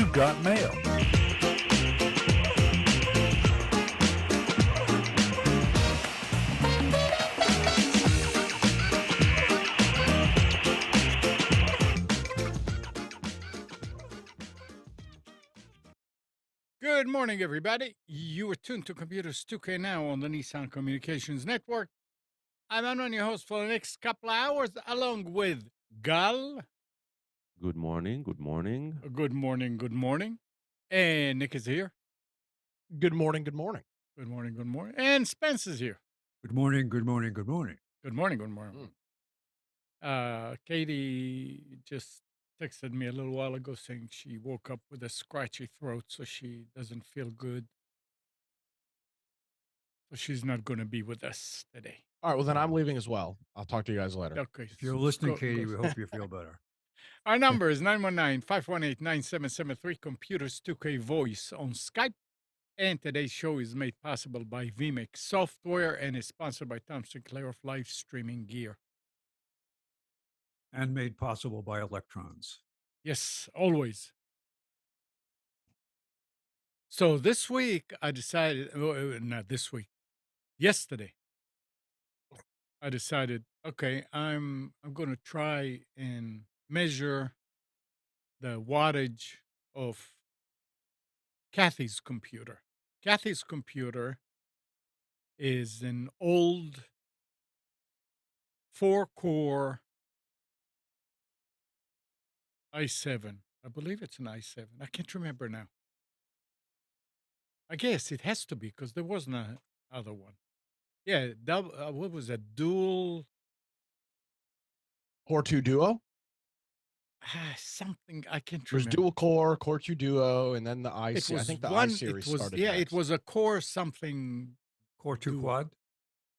you've got mail. Good morning, everybody. You are tuned to Computers 2K now on the Nissan Communications Network. I'm Amnon, your host for the next couple of hours, along with Gal. Good morning. Good morning. Good morning, good morning. And Nick is here. Good morning. Good morning. Good morning, good morning. And Spence is here. Good morning, good morning, good morning. Good morning, good morning. Katie just texted me a little while ago saying she woke up with a scratchy throat, so she doesn't feel good. So she's not going to be with us today. All right. Well, then I'm leaving as well. I'll talk to you guys later. Okay. If you're so listening, go- Katie, go- we hope you feel better. Our number is 919-518-9773, Computers 2K Voice on Skype. And today's show is made possible by vMix Software and is sponsored by Tom Sinclair of Live Streaming Gear. And made possible by electrons. Yes, always. So this week I decided, not this week, yesterday, I decided, okay, I'm going to try and measure the wattage of Kathy's computer. Kathy's computer is an old 4-core i7. I believe it's an i7. I can't remember now. I guess it has to be because there was no other one. Yeah, what was that? Dual Core 2 Duo. something. I can't There's remember. dual Core 2 Duo, and then the I It series. I was think the one. I series It was started. yeah. It next. was a Core something. Core 2 Dual. quad?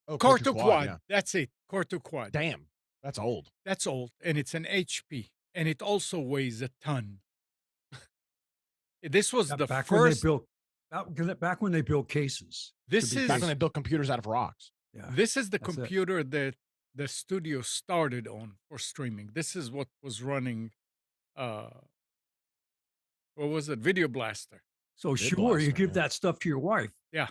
Oh, Core 2 2 quad. Yeah. That's it. Core 2 quad. Damn, that's old. That's old, and it's an HP, and it also weighs a ton. This was the back first. back when they built cases. This is Back when they built computers out of rocks. Yeah. This is the That's it. computer that the studio started on for streaming. This is what was running. What was it? Video Blaster. So Vid sure, you Blaster, give yeah. that stuff to your wife. Yeah.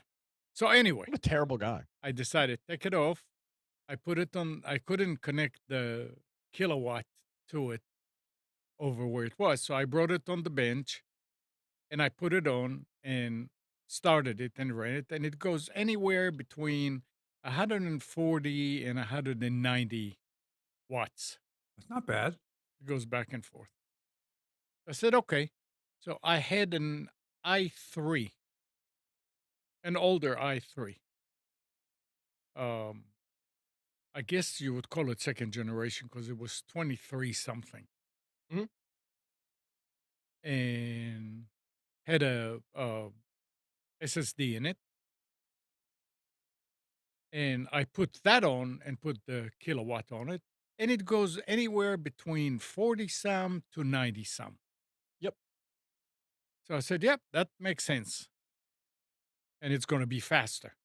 So anyway, What a terrible guy. I decided take it off. I put it on. I couldn't connect the kilowatt to it over where it was, so I brought it on the bench, and I put it on and started it and ran it, and it goes anywhere between 140 and 190 watts. That's not bad. It goes back and forth. I said, okay. So I had an i3, an older i3. I guess you would call it second generation because it was 23 something. Mhm. And had a SSD in it. And I put that on and put the kilowatt on it. And it goes anywhere between 40 some to 90 some. Yep. So I said, yep, that makes sense. And it's going to be faster.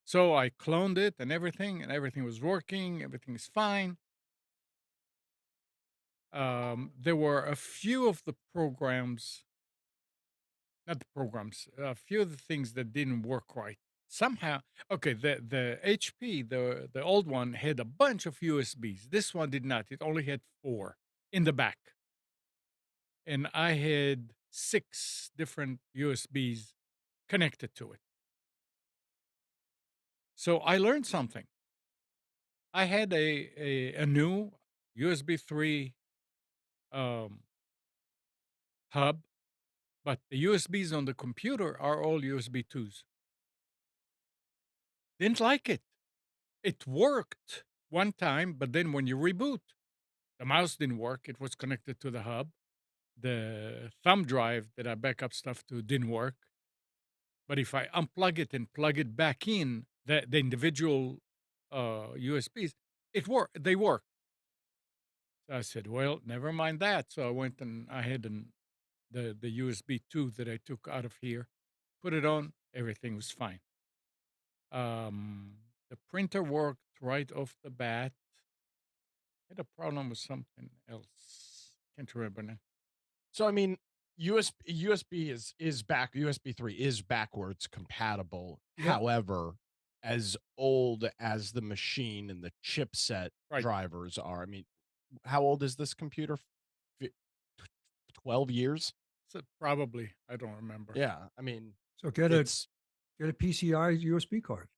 So I cloned it and everything was working. Everything is fine. There were a few of the programs, not the programs, a few of the things that didn't work right. Somehow, okay, the HP, the old one had a bunch of USBs. This one did not. It only had 4 in the back. And I had 6 different USBs connected to it. So I learned something. I had a new USB 3 hub, but the USBs on the computer are all USB 2s. Didn't like it. It worked one time, but then when you reboot, the mouse didn't work. It was connected to the hub. The thumb drive that I back up stuff to didn't work. But if I unplug it and plug it back in, the individual USBs, they work. So I said, well, never mind that. So I went and I had the USB 2 that I took out of here, put it on, everything was fine. The printer worked right off the bat. I had a problem with something else. Can't remember now. So I mean, USB is back. USB 3 is backwards compatible. Yeah, However, as old as the machine and the chipset right. drivers are, I mean, how old is this computer? Fi- 12 years? So probably, I don't remember. Yeah, I mean, So it's get a PCI USB card.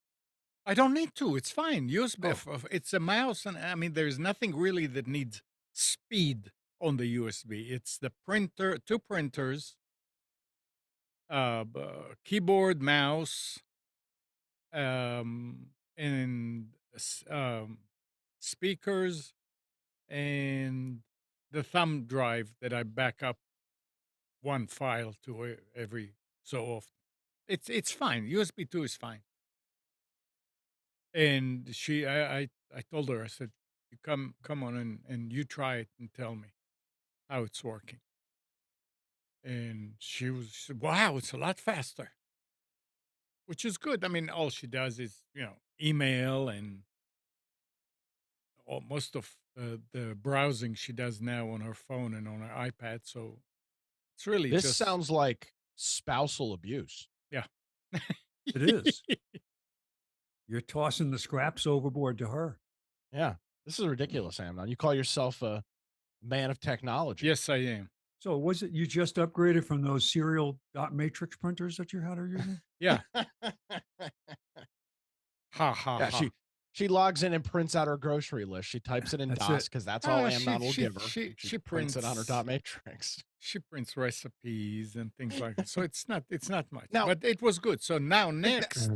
I don't need to. It's fine. USB. Oh, It's a mouse, and I mean, there's nothing really that needs speed on the USB. It's the printer, two printers, keyboard, mouse, and speakers, and the thumb drive that I back up one file to every so often. It's fine. USB 2 is fine. And I told her, I said, "You come on and you try it and tell me how it's working." And she said, "Wow, it's a lot faster," which is good. I mean, all she does is, email and most of the browsing she does now on her phone and on her iPad. So it's really this just, sounds like spousal abuse. yeah. it is. You're tossing the scraps overboard to her. Yeah, this is ridiculous, Amnon. You call yourself a man of technology. Yes, I am. So was it you just upgraded from those serial dot matrix printers that you had are using? Yeah. Ha ha Yeah, ha. she logs in and prints out her grocery list. She types it in That's DOS it. because that's all She Amnon will she give her. she And she she prints it on her prints dot matrix. she prints recipes and things like that. So it's not much, Now, but it was good. So now th- next,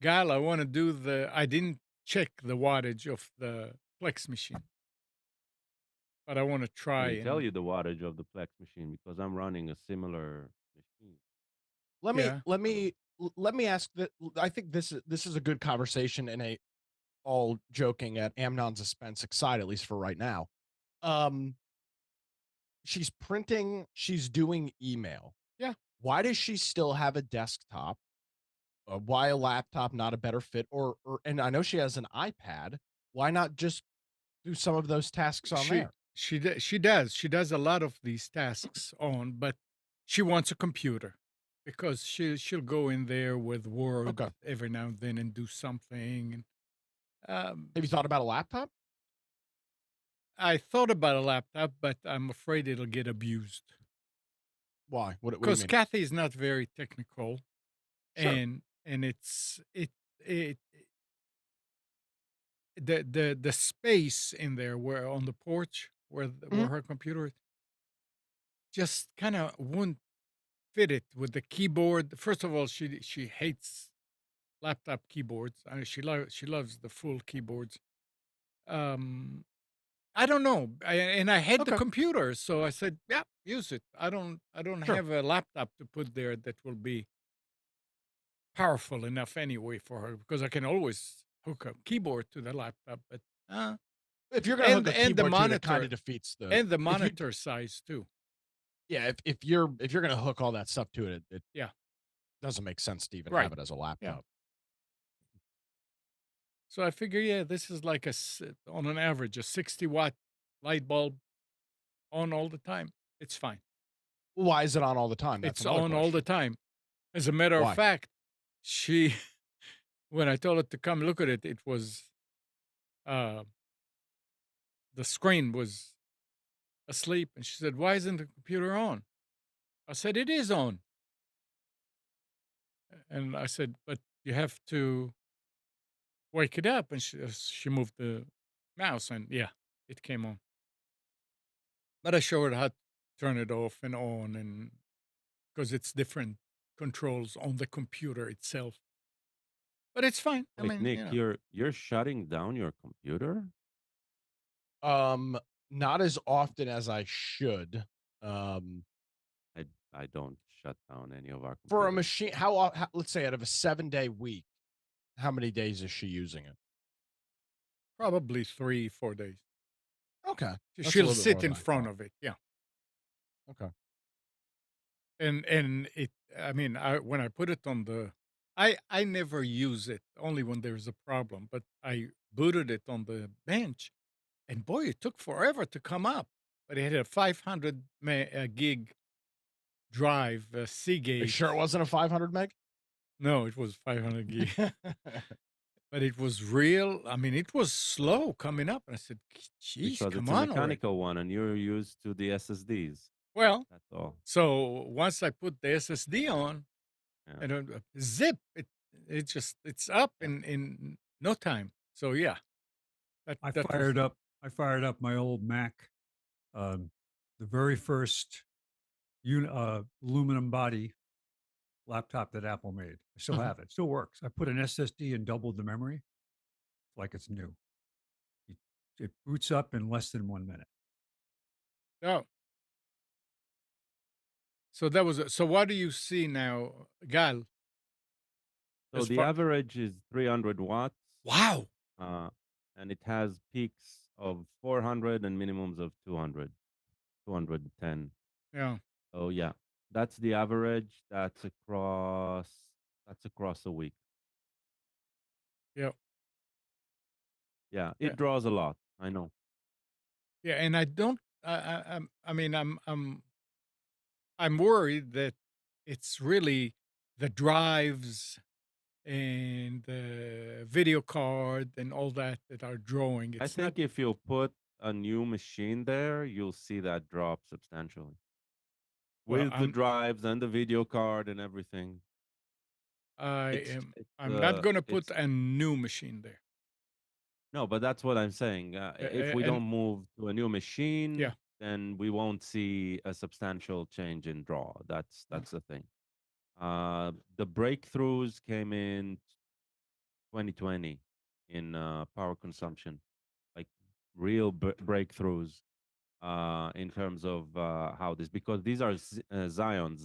Gal, I want to do I didn't check the wattage of the Plex machine, but I want to I try can tell and you the wattage of the Plex machine because I'm running a similar machine. let me yeah, let me let me ask that. I think this is a good conversation and a all joking at Amnon's expense aside, at least for right now. Um, she's printing. She's doing email. yeah. Why does she still have a desktop? Why a laptop not a better fit? Or and I know she has an iPad. Why not just do some of those tasks on She there? she does a lot of these tasks on, but she wants a computer because she'll go in there with Word Okay. every now and then and do something. And Have you thought about a laptop? I thought about a laptop, but I'm afraid it'll get abused Why? What do you because mean? Kathy is not very technical, Sure. and it the space in there where on the porch where Mhm. her computer is just kind of wouldn't fit it with the keyboard. First of all, she hates laptop keyboards. I mean, she loves the full keyboards. Um, I don't know, and I had the Okay. computer, so I said, "Yeah, use it." I don't Sure. have a laptop to put there that will be powerful enough anyway for her because I can always hook a keyboard to the laptop, but uh, If you're gonna hook and a and the keyboard to it, it kind monitor of defeats the and the if you monitor size too. yeah, if you're gonna hook all that stuff to it, it Yeah, doesn't make sense to even right. have it as a Yeah. laptop. So I figure, yeah, this is like on an average a 60-watt light bulb on all the time. It's fine. Why is it on all the time? That's It's another on all the question. time. As a matter of Why? fact, she when I told her to come look at it, it was uh the screen was asleep, and she said, "Why isn't the computer on?" I said, "It is on." And I said, "But you have to wake it up." And she moved the mouse, and yeah, it came on. But I showed her how to turn it off and on, and because it's different controls on the computer itself. But it's fine. I Wait, mean, Nick, you're shutting down your computer? Um, Not as often as I should. Um, I don't shut down any of our for a computers. machine, let's say out of a 7-day week, how many days is she using it? probably 3, 4 days. Okay, that's a She'll little bit more sit than in I front thought. of it, yeah. Okay. And it. I mean, when I put it on I never use it only when there's a problem. But I booted it on the bench, and boy, it took forever to come up. but it had a 500 gig drive, You Seagate. sure it wasn't a 500 meg? No, it was 500 gig, but it was real. I mean, it was slow coming up. And I said, "Geez, because come it's a on already." mechanical one and you're used to the SSDs. Well, That's all. so once I put the SSD on, Yeah. and zip, it's up Yeah. in no time. So yeah, I that was fired up. I fired up my old Mac, the very first aluminum body laptop that Apple made. I still Mhm. have it. Still works. I put an SSD and doubled the memory, like it's new. It, it boots up in less than 1 minute. oh. So that was so. What do you see now, Gal? So As the far average is 300 watts, wow, uh, and it has peaks of 400 and minimums of 200, 210. yeah, Oh yeah, that's the average. That's across a week. yeah, Yeah, yeah, it draws a lot. I know. yeah. And I don't. I mean, I'm worried that it's really the drives and the video card and all that that are drawing. I It's not. think if you put a new machine there, you'll see that drop substantially Well, with the drives and the video card and everything. I It's am. it's I'm not going to put it's a new machine there. no, but that's what I'm saying. If we And don't move to a new yeah, machine, then we won't see a substantial change in draw. That's the thing. The breakthroughs came in 2020 in power consumption, like real breakthroughs in terms of how this, because these are Zion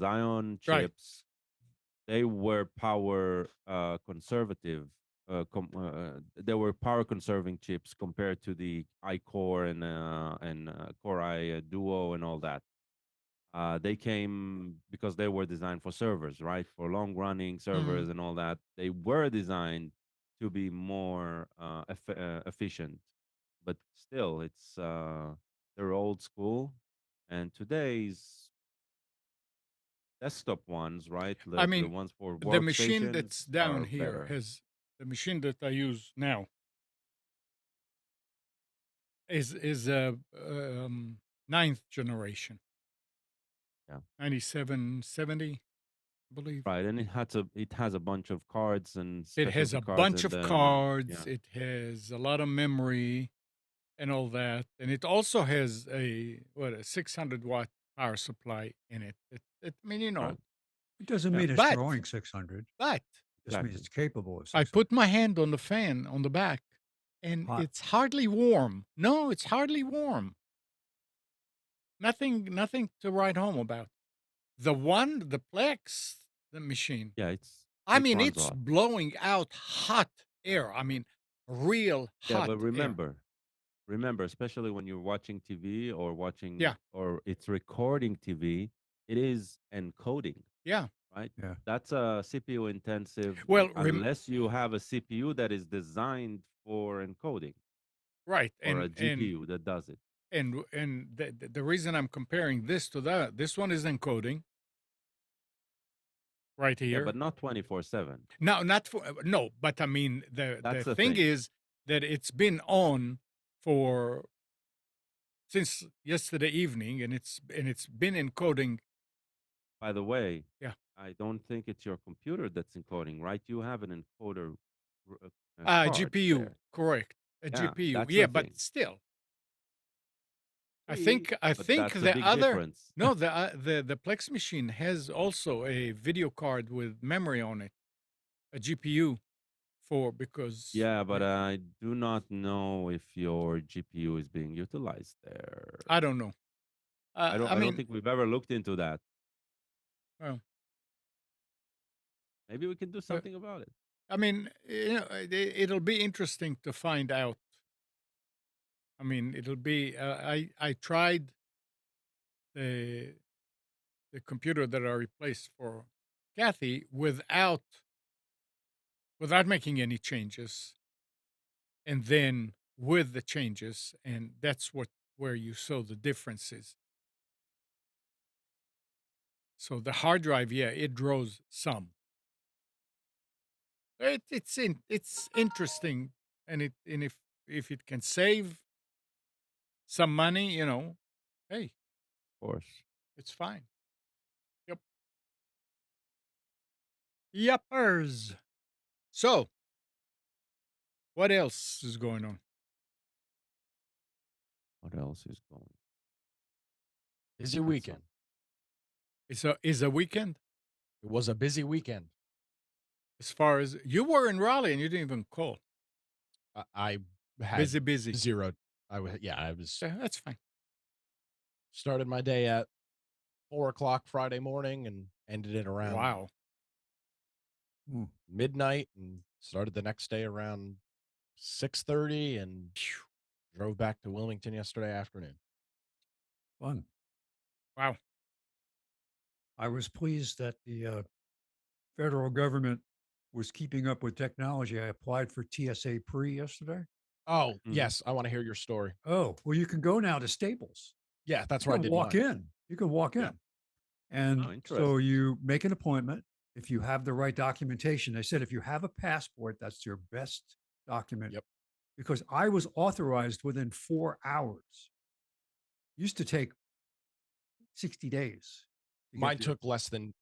right. chips. They were power conservative. They were power conserving chips compared to the iCore and Core i Duo and all that. They came because they were designed for servers, right? For long running Mhm. servers and all that. They were designed to be more efficient, but still, they're old school. And today's desktop ones, right? I The mean, ones for the machine workstations that's down are here better. has the machine that I use now is a ninth generation, Yeah. 9770, I believe. Right. And it has a bunch of cards and It has specialty a cards bunch in of them, and cards. yeah. It has a lot of memory and all that, and it also has a 600-watt power supply in it. I mean, Right. It doesn't Yeah. mean it's but drawing 600. but It just means Exactly. it's capable of I 600. put my hand on the fan on the back, and Hot. it's hardly warm. No, it's hardly warm. Nothing to write home about. The Plex, the machine. Yeah, I it mean, runs it's hot. blowing out hot air. I mean, real Yeah, hot but air. remember, especially when you're watching TV or Yeah, it's recording TV, it is encoding, yeah. right? Yeah. That's a CPU intensive, Well, unless you have a CPU that is designed for encoding right, or a GPU that does it. and the reason I'm comparing this to that, this one is encoding right Yeah, but here. not 24/7. No, not for no, but I mean the That's the thing thing. is that it's been on for since yesterday evening, and it's been encoding. By the way, Yeah, I don't think it's your computer that's encoding, right? You have an encoder card GPU, there. correct, a Yeah, GPU. that's Yeah, the but thing. still, See, I but think that's a the big other difference. no the Plex machine has also a video card with memory on it, a GPU for because Yeah, but I do not know if your GPU is being utilized there. I don't know. I I don't mean, think we've ever looked into that. well, Maybe we can do uh, something about it. I mean, it'll be interesting to find out. I mean, it'll be. I tried the computer that I replaced for Kathy without making any changes, and then with the changes, and that's what where you saw the differences. So the hard drive, yeah, it draws some. It's interesting, and if it can save some money, hey, Of course. it's fine. Yep. Yuppers. So what else is going on? What else is going? Busy That's weekend. Is a weekend It was a busy weekend. as far as you were in Raleigh and you didn't even call. I had Busy, busy. zero. I was Yeah, that's fine. started my day at 4 o'clock Friday morning and ended it around Wow. Mm, midnight and started the next day around 6:30 and Phew. drove back to Wilmington yesterday afternoon. fun. Wow. I was pleased that the federal government was keeping up with technology. I applied for TSA pre yesterday. Oh, Mhm. yes, I want to hear your story. Oh, well, you can go now to Staples. Yeah, that's You where I can did walk mine. in. You can walk Yeah. in. And Oh, so interesting. you make an appointment. If you have the right documentation, they said if you have a passport, that's your best document. Yep. Because I was authorized within 4 hours. Used to take 60 days to get Mine took less than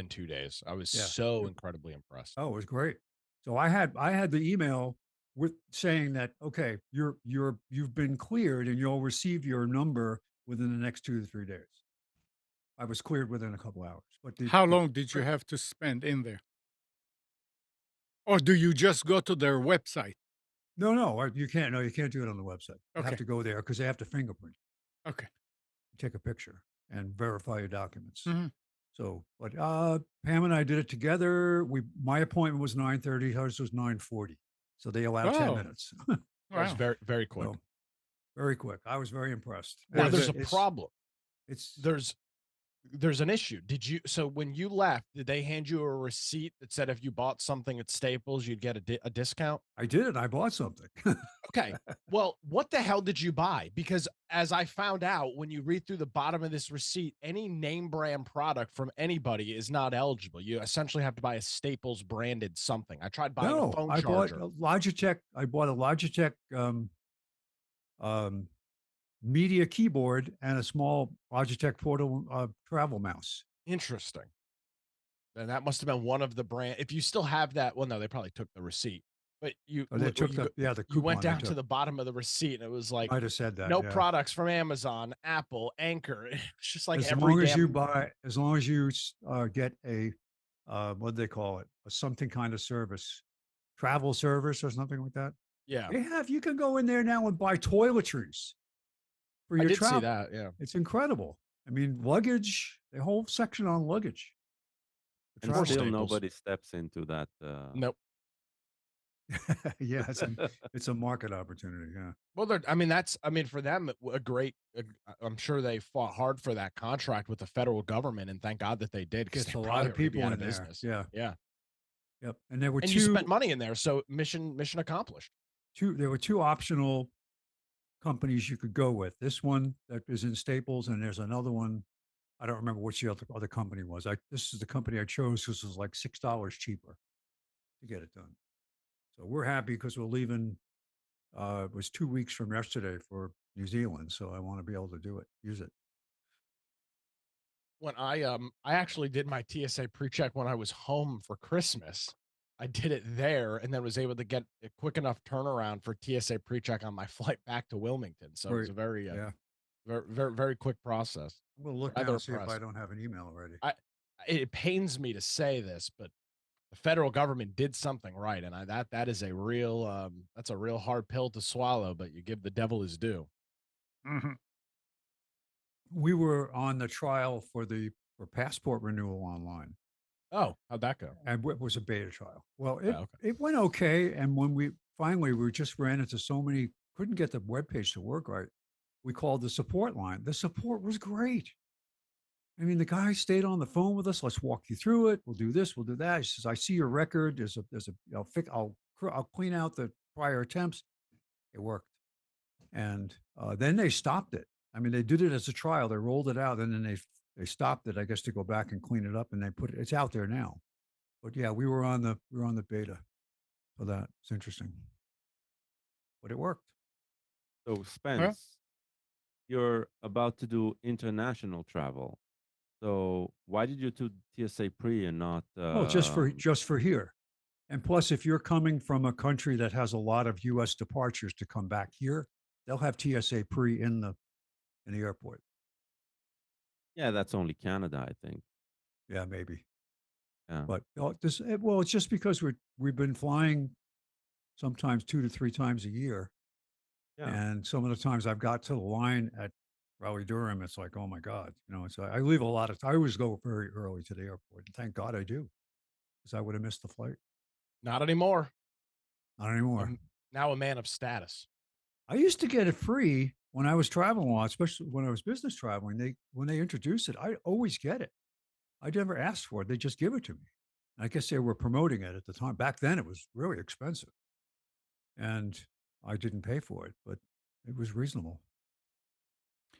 2 days. I was yeah. so incredibly impressed. Oh, it was great. So I had the email with saying that okay, you've been cleared and you'll receive your number within the next 2 to 3 days. I was cleared within a couple hours. But How long did you have to spend in there? Or do you just go to their website? no, no, you can't. No, you can't do it on the website. You have Okay. to go there because they have to fingerprint, Okay. take a picture, and verify your documents. Mhm. So, but Pam and I did it together. My appointment was 9:30. Hers was 9:40. So they allowed 10 Oh, minutes. That was wow. very, very quick. So very quick. I was very impressed. Now Was And there's it a problem. it's There's an issue. So when you left, did they hand you a receipt that said if you bought something at Staples, you'd get a discount? I did. I bought something. Okay. Well, what the hell did you buy? Because as I found out, when you read through the bottom of this receipt, any name brand product from anybody is not eligible. You essentially have to buy a Staples branded something. I tried buying a No, phone I bought charger. a Logitech. I bought a Logitech um, media keyboard and a small Logitech portable travel mouse. Interesting. And that must have been one of the brand. If you still have that, well, no, they probably took the receipt. But Oh, they took the you went coupon they down to took. the bottom of the receipt and it was like Might have said that. no Yeah. products from Amazon, Apple, Anchor. It's just like As every long as you damn buy, as long as you get a, what do they call it? A something kind of service, travel service or something like that. yeah. You can go in there now and buy toiletries for I your did see travel. that. Yeah. It's incredible. I mean, luggage, the whole section on luggage. The And Poor travel. still Staples. nobody steps into that. Nope. Yeah, it's a market opportunity. Yeah. Well, I mean, for them, a great, I'm sure they fought hard for that contract with the federal government, and thank God that they did because Gets they a lot probably of already be people out in of there. business. Yeah. Yeah. Yep. And there were And you spent money in there. So mission accomplished. there were two optional companies you could go with. This one that is in Staples, and there's another one. I don't remember which the other company was. This is the company I chose because it was like $6 cheaper to get it done. So we're happy because we're leaving. It was 2 weeks from yesterday for New Zealand, so I want to be able to do it, use it. When I actually did my TSA pre-check when I was home for Christmas. I did it there and then was able to get a quick enough turnaround for TSA pre-check on my flight back to Wilmington. So it was Right. a very Yeah. very very very quick process. I'm gonna look now Rather and see if I impressed. don't have an email already. It pains me to say this, but the federal government did something right, and that is a real that's a real hard pill to swallow. But you give the devil his due. Mhm. We were on the trial for passport renewal online, Oh, how'd that go? and it was a beta trial. Well, Yeah, okay. it went okay, and when we just ran into so many, couldn't get the web page to work right. We called the support line. The support was great. I mean, the guy stayed on the phone with us. Let's walk you through it. We'll do this. We'll do that. He says, "I see your record. I'll clean out the prior attempts." It worked. And then they stopped it. I mean, they did it as a trial. They rolled it out, and then they stopped it, I guess, to go back and clean it up, and they put it. It's out there now. But yeah, we were on the beta for that. It's interesting, but it worked. So Well, Spence, you're about to do international travel. So why did you do TSA pre and not? Well, just for here. And plus, if you're coming from a country that has a lot of U.S. departures to come back here, they'll have TSA pre in the airport. Yeah, that's only Canada, I think. Yeah, maybe. Yeah. But well, it's just because we've been flying sometimes 2 to 3 times a year, Yeah. and some of the times I've got to the line at Raleigh Durham, it's like, oh my God, It's I leave a lot of. I always go very early to the airport, and thank God I do, because I would have missed the flight. Not anymore. Not anymore. Now a man of status. I used to get it free when I was traveling a lot, especially when I was business traveling. When they introduce it, I always get it. I never asked for it; they just give it to me. I guess they were promoting it at the time. Back then, it was really expensive, and I didn't pay for it, but it was reasonable.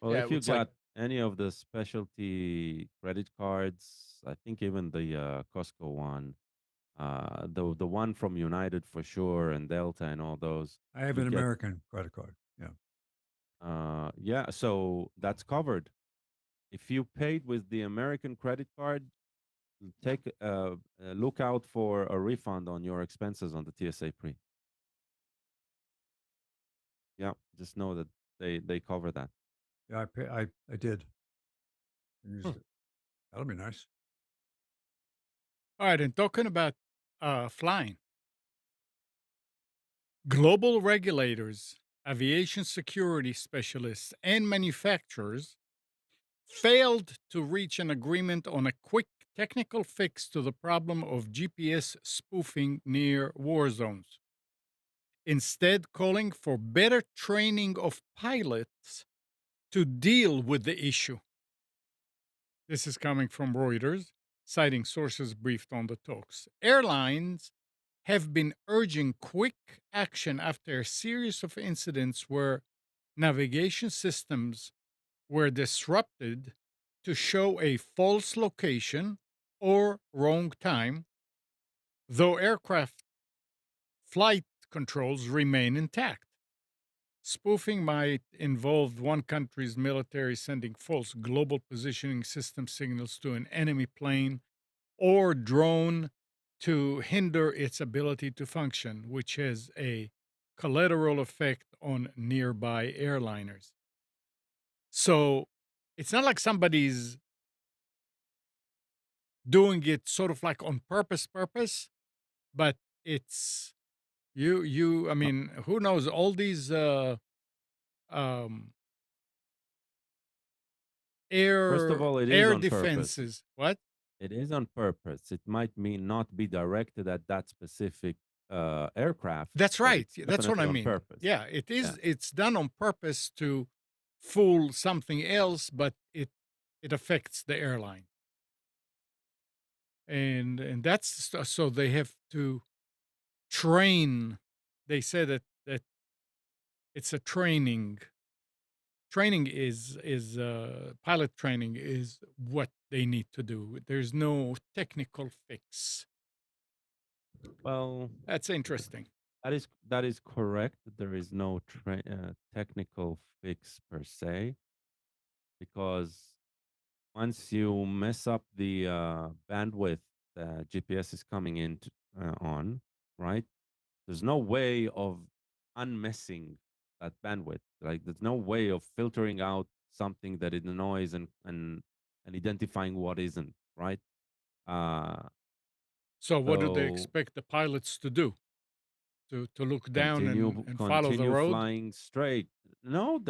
Well, Yeah, if you it's like got any of the specialty credit cards, I think even the Costco one, the one from United for sure, and Delta and all those, I have you an get American credit card. Yeah, yeah. So that's covered. If you paid with the American credit card, take look out for a refund on your expenses on the TSA pre. Yeah, just know that they cover that. yeah, I did. I Hmm. used it. That'll be nice. all right. And talking about flying, global regulators, aviation security specialists, and manufacturers failed to reach an agreement on a quick technical fix to the problem of GPS spoofing near war zones, instead, calling for better training of pilots to deal with the issue. This is coming from Reuters, citing sources briefed on the talks. Airlines have been urging quick action after a series of incidents where navigation systems were disrupted to show a false location or wrong time, though aircraft flight controls remain intact. Spoofing might involve one country's military sending false global positioning system signals to an enemy plane or drone to hinder its ability to function, which has a collateral effect on nearby airliners. So it's not like somebody's doing it sort of like on purpose, but it's I Uh, mean, who knows all these um First of all, it is air on purpose. defenses. What? It is on purpose. It might mean not be directed at that specific aircraft, That's but right. it's That's what I definitely on mean. purpose. Yeah, it Yeah. is. It's done on purpose to fool something else, but it affects the airline, and that's so they have to train. They said that it's a training. Training is pilot training is what they need to do. There's no technical fix. Well, That's interesting. that is correct. There is no technical fix per se, because once you mess up the bandwidth that GPS is coming in on, right? There's no way of unmessing that bandwidth. Like there's no way of filtering out something that is noise and identifying what isn't, right? Uh, So what do they so expect the pilots to do? To look down continue and follow the continue road? flying straight. No,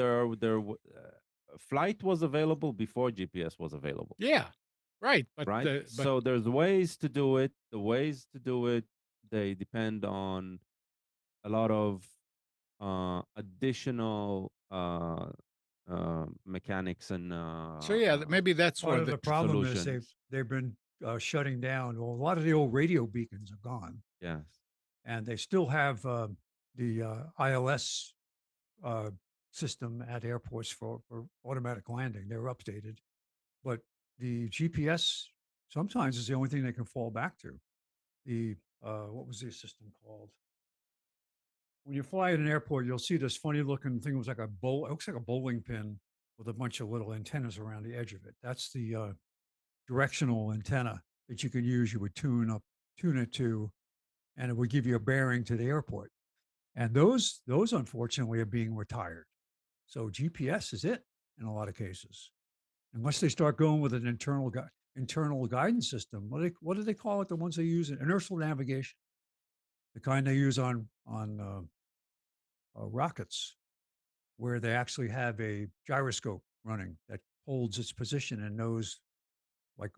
flight was available before GPS was available, Yeah, right. But right? the but So there's ways to do it. The ways to do it, they depend on a lot of additional mechanics and so yeah, maybe that's Part where of the the problem is solutions. they've been shutting down. Well, a lot of the old radio beacons are gone, Yes. and they still have the ILS system at airports for automatic landing. They're updated, but the GPS sometimes is the only thing they can fall back to. The what was the system called? When you fly at an airport, you'll see this funny looking thing. It was like it looks like a bowling pin with a bunch of little antennas around the edge of it. That's the directional antenna that you could use. You would tune it to, and it would give you a bearing to the airport. And those unfortunately are being retired. So GPS is it in a lot of cases, unless they start going with an internal guidance system. What do they call it? The ones they use in inertial navigation, the kind they use on rockets, where they actually have a gyroscope running that holds its position and knows like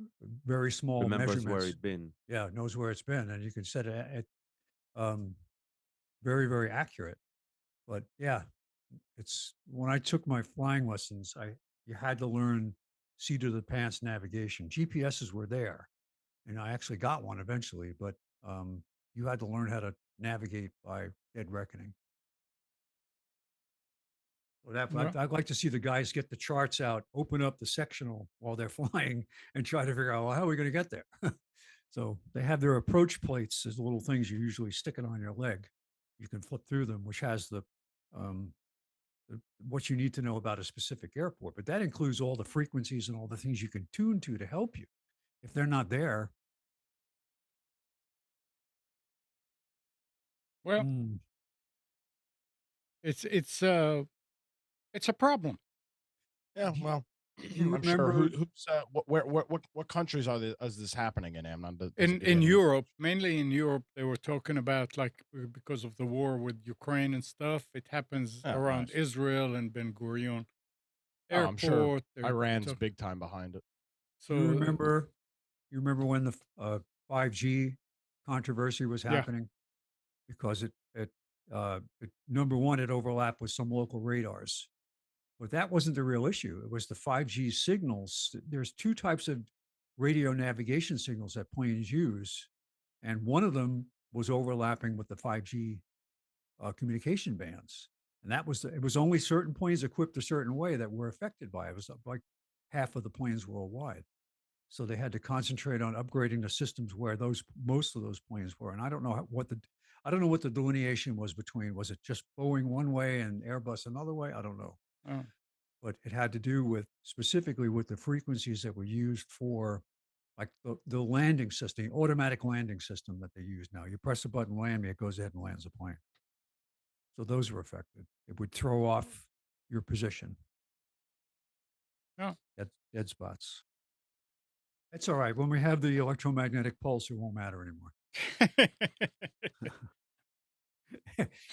very small Remembers where measurements. it been. Yeah, it knows where it's been, and you can set it at very, very accurate. But yeah, it's when I took my flying lessons, I you had to learn seat of the pants navigation. GPSs were there, and I actually got one eventually, but you had to learn how to navigate by dead reckoning. Well, Yeah. I'd like to see the guys get the charts out, open up the sectional while they're flying, and try to figure out, well, how are we going to get there? So they have their approach plates as little things you usually stick it on your leg. You can flip through them, which has um, what you need to know about a specific airport. But that includes all the frequencies and all the things you can tune to help you. If they're not there, Well, mm, it's it's uh it's a problem. Yeah, do, well, do you I'm sure. remember? Who's what countries is this happening in, Amnon? Does it In give you in any? Europe, mainly in Europe, they were talking about like because of the war with Ukraine and stuff. It happens Oh, around nice. Israel and Ben Gurion Oh, I'm sure Airport. They're Iran's talking. big time behind it. Do you So remember? You remember when the 5G controversy was yeah, happening? Because number one, it overlapped with some local radars. But that wasn't the real issue. It was the 5G signals. There's two types of radio navigation signals that planes use, and one of them was overlapping with the 5G communication bands. And it was only certain planes equipped a certain way that were affected by it. It was like half of the planes worldwide. So they had to concentrate on upgrading the systems where most of those planes were. And I don't know what the delineation was between. Was it just Boeing one way and Airbus another way? I don't know, uh, but it had to do with specifically with the frequencies that were used for like the landing system, the automatic landing system that they use now. You press a button, land me, it goes ahead and lands the plane. So those were affected. It would throw off your position no. at dead spots. It's all right. When we have the electromagnetic pulse, it won't matter anymore.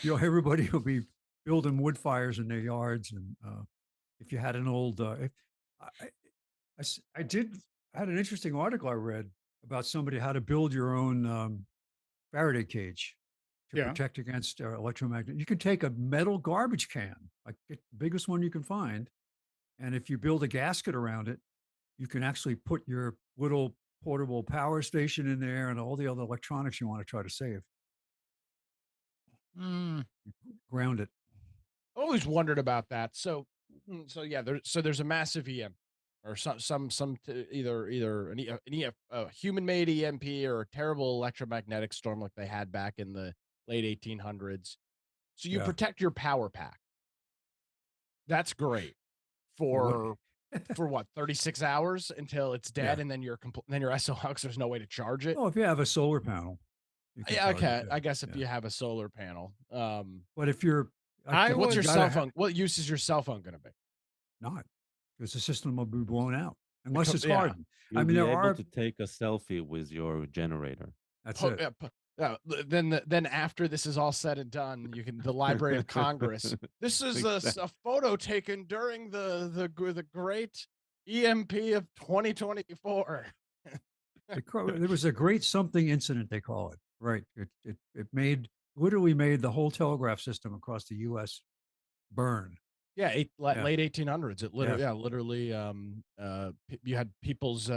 Everybody will be building wood fires in their yards. And if you had an old, I, I had an interesting article I read about somebody how to build your own Faraday cage to Yeah. protect against electromagnetic. You can take a metal garbage can, like the biggest one you can find, and if you build a gasket around it, you can actually put your little portable power station in there and all the other electronics you want to try to save. Mm, Ground it. Always wondered about that. So yeah, there's a massive EM or either a human made EMP or a terrible electromagnetic storm like they had back in the late 1800s. So you Yeah. protect your power pack. That's great For what? for what 36 hours until it's dead, Yeah. and then you're SOL because there's no way to charge it. Oh, if you have a solar panel, you can Yeah, charge it. okay. Yeah. I guess if Yeah. you have a solar panel, But if you're, I what's you your was gotta cell phone? What use is your cell phone going to be? not, because the system will be blown out unless it's Yeah, hardened. I You'll mean, be able to take a selfie with your generator. that's it. then after this is all said and done, the Library of Congress. This is a photo taken during the great EMP of 2024. There was a great something incident, they call it. Right. It literally made the whole telegraph system across the U.S. burn. Yeah, Yeah. late 1800s. It literally, you had people's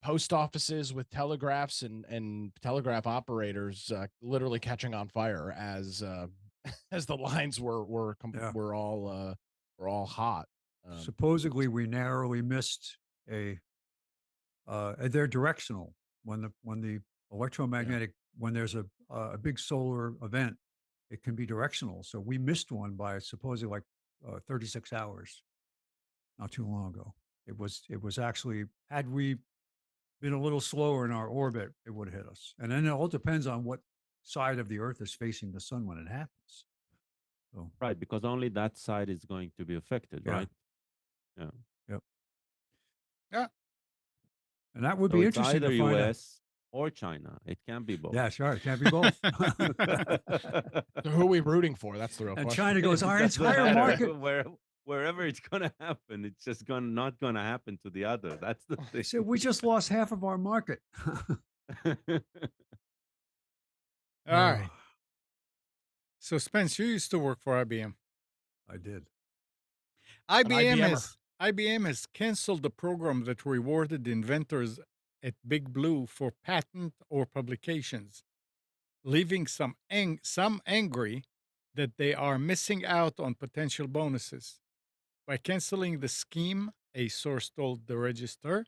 post offices with telegraphs and telegraph operators literally catching on fire as as the lines Yeah. were all hot. Supposedly, we narrowly missed a. They're directional when the Yeah. electromagnetic when there's a big solar event, it can be directional. So we missed one by supposedly like 36 hours not too long ago. It was actually had we been a little slower in our orbit, it would have hit us. And then it all depends on what side of the Earth is facing the sun when it happens. So Right, because only that side is going to be affected, yeah, right? Yeah. yep. Yeah. And that would So be it's interesting to either find out. US or China. It can't be both. Yeah, sure. It can't be both. So who are we rooting for? That's the real And question. China goes, It our doesn't entire matter market. wherever it's gonna happen. It's just gonna not gonna happen to the other. That's the thing. So we just lost half of our market. All right. Oh, So Spence, you used to work for IBM. I did. An IBMer. IBM has canceled the program that rewarded inventors at Big Blue for patent or publications, leaving some angry that they are missing out on potential bonuses. By canceling the scheme, a source told the Register,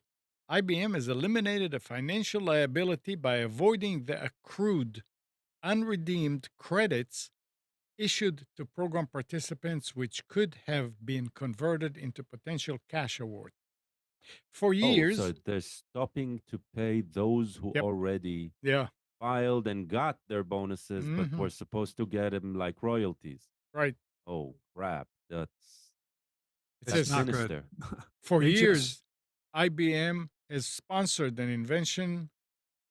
IBM has eliminated a financial liability by avoiding the accrued, unredeemed credits issued to program participants, which could have been converted into potential cash award. For Oh, so years, they're stopping to pay those who yep, already yeah, filed and got their bonuses, but hmm were supposed to get them like royalties. right. Oh crap! It That's That's says not good. sinister. for They just, years, IBM has sponsored an invention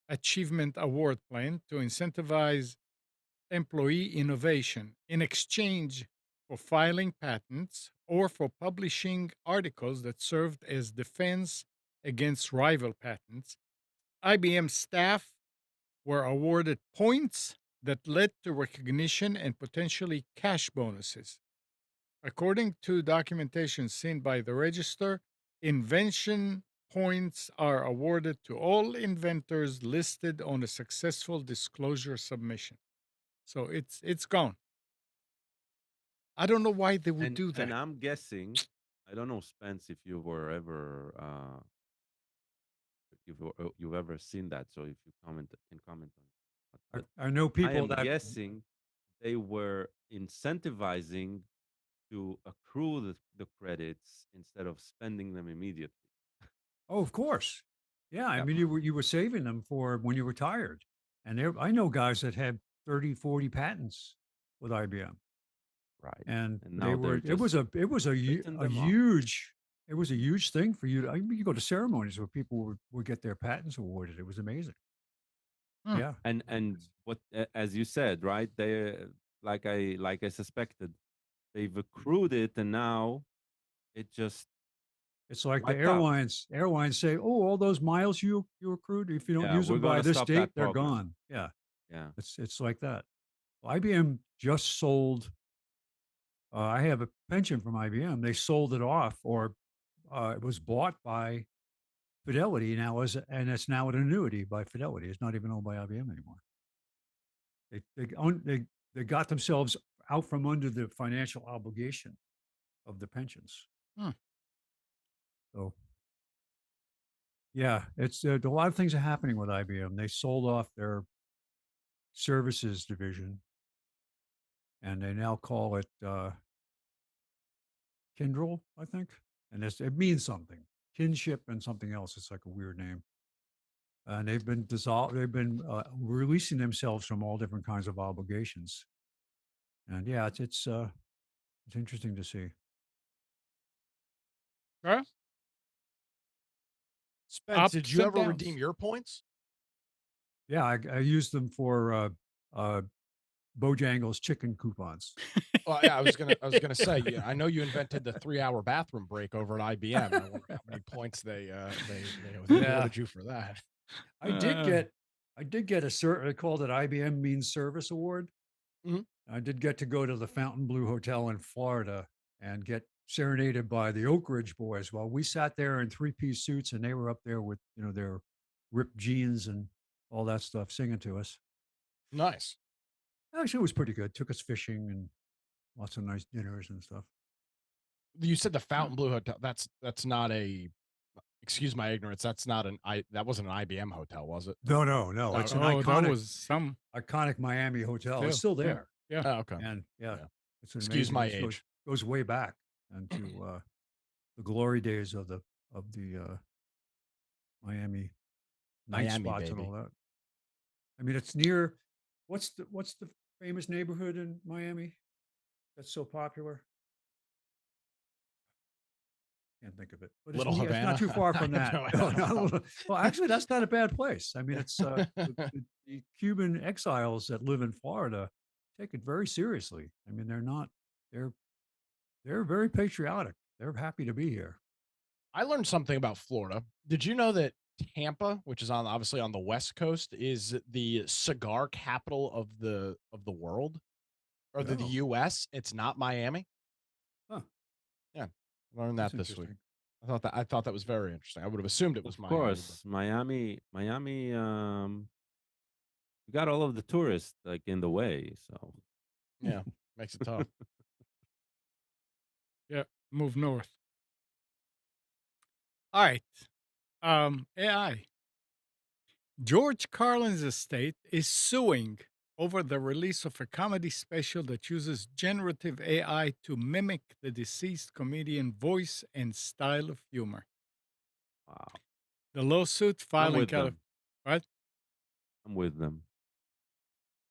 achievement award plan to incentivize employee innovation in exchange for filing patents or for publishing articles that served as defense against rival patents. IBM staff were awarded points that led to recognition and potentially cash bonuses. According to documentation seen by the Register, invention points are awarded to all inventors listed on a successful disclosure submission. So it's gone. I don't know why they would do And that. I'm guessing, I don't know, Spence, if you were ever if you've ever seen that. So if you can comment on it. But I know I people am that, guessing they were incentivizing to accrue the credits instead of spending them immediately. oh, of course. Yeah. I Yeah, mean, you were saving them for when you retired. And I know guys that had 30, 40 patents with IBM. right. And And now they're it was just written a them off. huge, it was a huge thing for you. I mean, you go to ceremonies where people would get their patents awarded. It was amazing. Hmm. Yeah. And what as you said, right? They like I suspected, they've accrued it, and now it just It's like the wiped out. airlines say, oh, all those miles you accrued, if you don't Yeah, use we're them by gonna this stop date, that they're program. gone. Yeah. Yeah. It's like that. Well, IBM just sold. I have a pension from IBM. They sold it off, or it was bought by Fidelity now, and it's now an annuity by Fidelity. It's not even owned by IBM anymore. They got themselves out from under the financial obligation of the pensions. Hmm. So yeah, it's a lot of things are happening with IBM. They sold off their services division, and they now call it Kindrel, I think, and it means something, kinship and something else. It's like a weird name. And they've been dissolved. They've been releasing themselves from all different kinds of obligations. And yeah, it's interesting to see. Well, Spence, did ups you and ever redeem downs. your points? Yeah, I used them for Bojangles chicken coupons. Well, yeah, I was gonna say, yeah, I know you invented the 3-hour bathroom break over at IBM. I wonder how many points they Yeah, awarded you for that. I did Uh, get I did get a cert. I called it IBM Means Service Award. Mhm. I did get to go to the Fontainebleau Hotel in Florida and get serenaded by the Oak Ridge Boys. While we sat there in three-piece suits, and they were up there with their ripped jeans and all that stuff, singing to us. Nice. Actually, it was pretty good. Took us fishing and lots of nice dinners and stuff. You said the Yeah. Fountain Blue Hotel. That's not a. Excuse my ignorance. That's not an I. That wasn't an IBM hotel, was it? No, no, no. Oh, It's an Oh, that was some iconic Miami hotel. It's still. still Yeah. there, Yeah. oh, okay. and yeah, Yeah. it's an Excuse amazing. my It goes age. goes way back and to the glory days of the Miami night Miami, spots and baby. all that. I mean, it's near. What's the famous neighborhood in Miami that's so popular? Can't think of it, but Little it's not Havana. too far I from have that. no, I No, don't know. well, actually, that's not a bad place. I mean, it's the Cuban exiles that live in Florida take it very seriously. I mean, they're not. They're they're very patriotic. They're happy to be here. I learned something about Florida. Did you know that Tampa, which is on obviously on the West Coast, is the cigar capital of the world or the Oh, US? It's not Miami. huh, Yeah, learned that's that this week. interesting. I thought that was very interesting. I would have assumed it was Of Miami, but course, Miami. You got all of the tourists like in the way, so yeah, makes it tough. Yeah. Move north. All right. AI. George Carlin's estate is suing over the release of a comedy special that uses generative AI to mimic the deceased comedian voice and style of humor. wow. The lawsuit I'm filed in with California. them. What? I'm with them.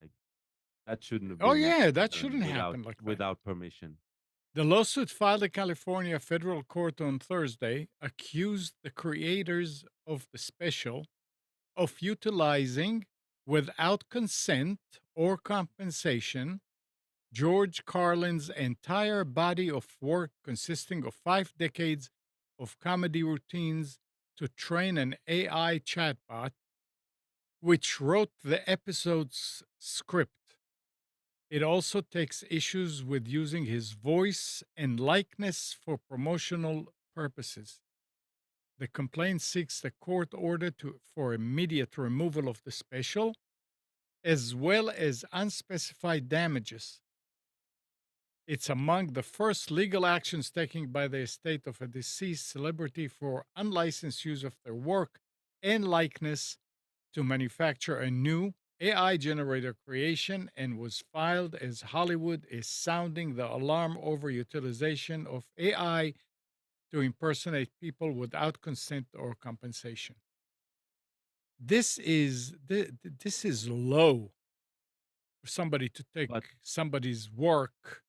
Like that shouldn't have Oh, been yeah, that done shouldn't happen like that. without permission. The lawsuit filed in California federal court on Thursday accused the creators of the special of utilizing, without consent or compensation, George Carlin's entire body of work consisting of 5 decades of comedy routines to train an AI chatbot, which wrote the episode's script. It also takes issues with using his voice and likeness for promotional purposes. The complaint seeks the court order for immediate removal of the special, as well as unspecified damages. It's among the first legal actions taken by the estate of a deceased celebrity for unlicensed use of their work and likeness to manufacture a new AI generator creation, and was filed as Hollywood is sounding the alarm over utilization of AI to impersonate people without consent or compensation. This is low for somebody to take But somebody's work.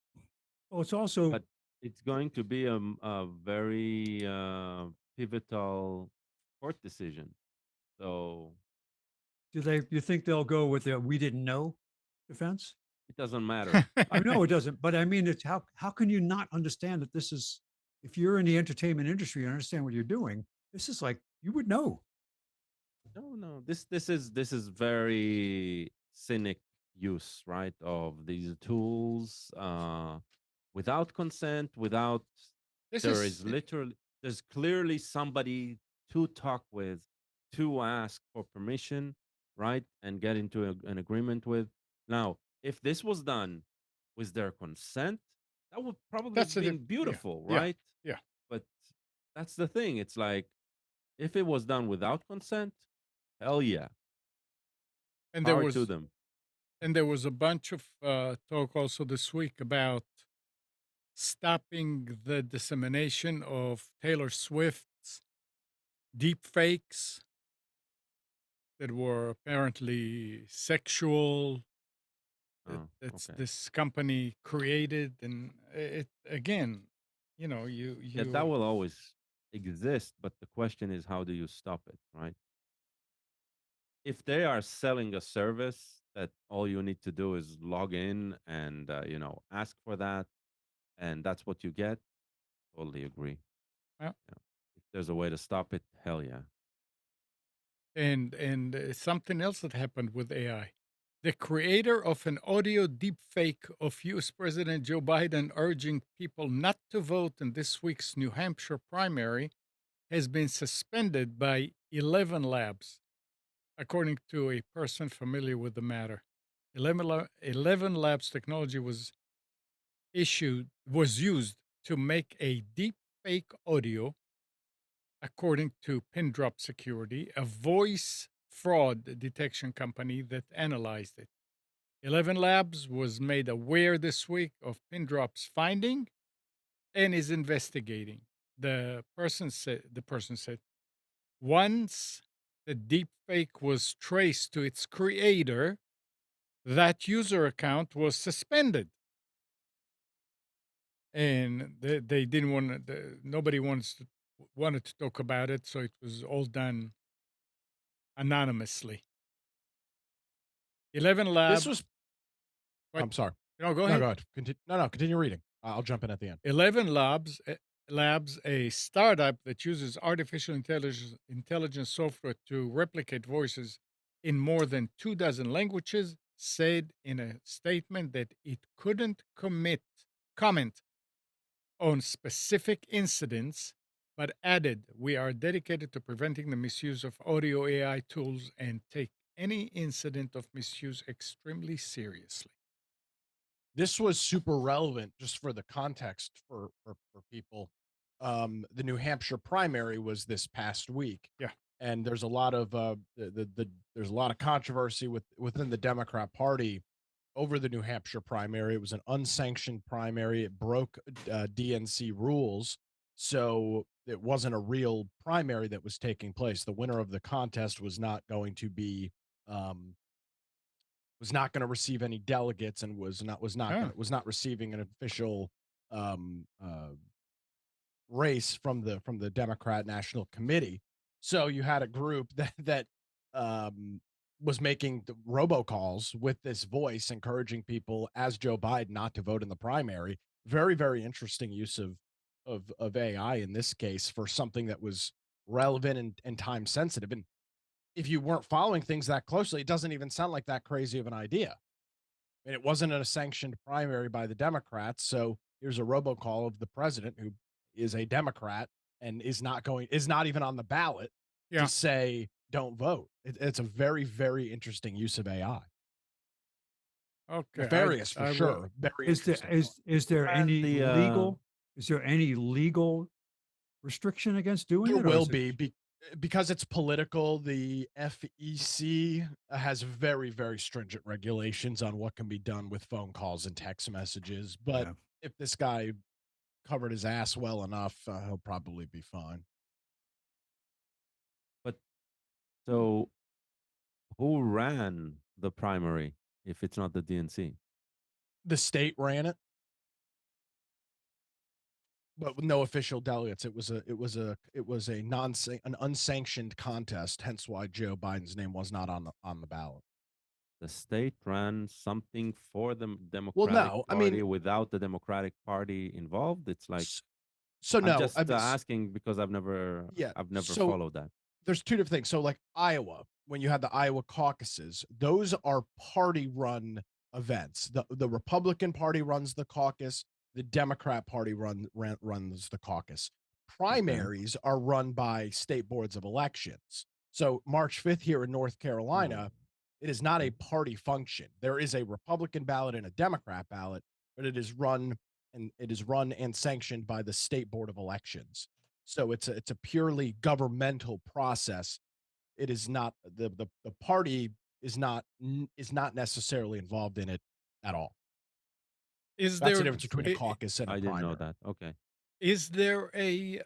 Well, it's also. but it's going to be a very pivotal court decision. So You think they'll go with the "we didn't know" defense? it doesn't matter. I know it doesn't, but I mean, it's how can you not understand that this is if you're in the entertainment industry and understand what you're doing, this is like you would know. No, no. This is very cynic use, right, of these tools without consent, without This there is is literally there's clearly somebody to talk with, to ask for permission, right, and get into an agreement with. Now, if this was done with their consent, that would probably that's have a been yeah, beautiful, yeah, right? yeah. But that's the thing. It's like if it was done without consent, hell yeah, And there power to was them. a bunch of talk also this week about stopping the dissemination of Taylor Swift's deep fakes that were apparently sexual, that's Okay. this company created. And it again, Yeah, that you will always exist, but the question is, how do you stop it, right? If they are selling a service that all you need to do is log in and ask for that, and that's what you get, totally agree. uh, Yeah. If there's a way to stop it, hell yeah. and something else that happened with AI. The creator of an audio deepfake of US President Joe Biden urging people not to vote in this week's New Hampshire primary has been suspended by 11 labs, according to a person familiar with the matter. 11 Labs technology was used to make a deep fake audio, according to Pindrop Security, a voice fraud detection company that analyzed it. 11 Labs was made aware this week of Pindrop's finding and is investigating. The person said once the deepfake was traced to its creator, that user account was suspended. And they didn't want to, nobody wanted to talk about it, so it was all done anonymously. 11 This Lab was. Wait, I'm sorry. no, go No, ahead. go ahead. No, continue reading. I'll jump in at the end. 11 Labs, a startup that uses artificial intelligence software to replicate voices in more than 24 languages, said in a statement that it couldn't comment on specific incidents, but added, "We are dedicated to preventing the misuse of audio AI tools and take any incident of misuse extremely seriously." This was super relevant just for the context for people. The New Hampshire primary was this past week. Yeah. And there's a lot of there's a lot of controversy within the Democrat Party over the New Hampshire primary. It was an unsanctioned primary. It broke DNC rules, so it wasn't a real primary that was taking place. The winner of the contest um, was not going to receive any delegates and Yeah. was not receiving an official um, race from the Democrat National Committee. So you had a group that um, was making the robocalls with this voice, encouraging people as Joe Biden not to vote in the primary. Very, very interesting use of AI in this case for something that was relevant and time sensitive. And if you weren't following things that closely, it doesn't even sound like that crazy of an idea. And it wasn't a sanctioned primary by the Democrats. So here's a robocall of the president, who is a Democrat and is not even on the ballot, to Yeah. say don't vote. It's a very, very interesting use of AI. Okay. Nefarious for I will. sure. Very Is there interesting. is there Ran any the legal restriction against doing There it, or will is it be, because it's political. The FEC has very, very stringent regulations on what can be done with phone calls and text messages. But yeah? if this guy covered his ass well enough, he'll probably be fine. But so who ran the primary if it's not the DNC? The state ran it, but with no official delegates. It was a an unsanctioned contest. Hence why Joe Biden's name was not on the ballot. The state ran something for the Well, Democratic no, I mean, Party without the Democratic Party involved. It's like s- so I'm no, I just mean, asking because yeah. I've never So followed that. there's two different things. So like Iowa, when you had the Iowa caucuses, those are party run events. The Republican Party runs the caucus, the Democrat Party runs the caucus. Okay. Primaries are run by state boards of elections. So March 5th here in North Oh, Carolina, it is not a okay. party function. There is a Republican ballot and a Democrat ballot, but it is run and sanctioned by the state board of elections. So it's a purely governmental process. It is not the party is not necessarily involved in it at all. Is That's the there difference between a caucus and a I didn't know primary. that. Okay. is there a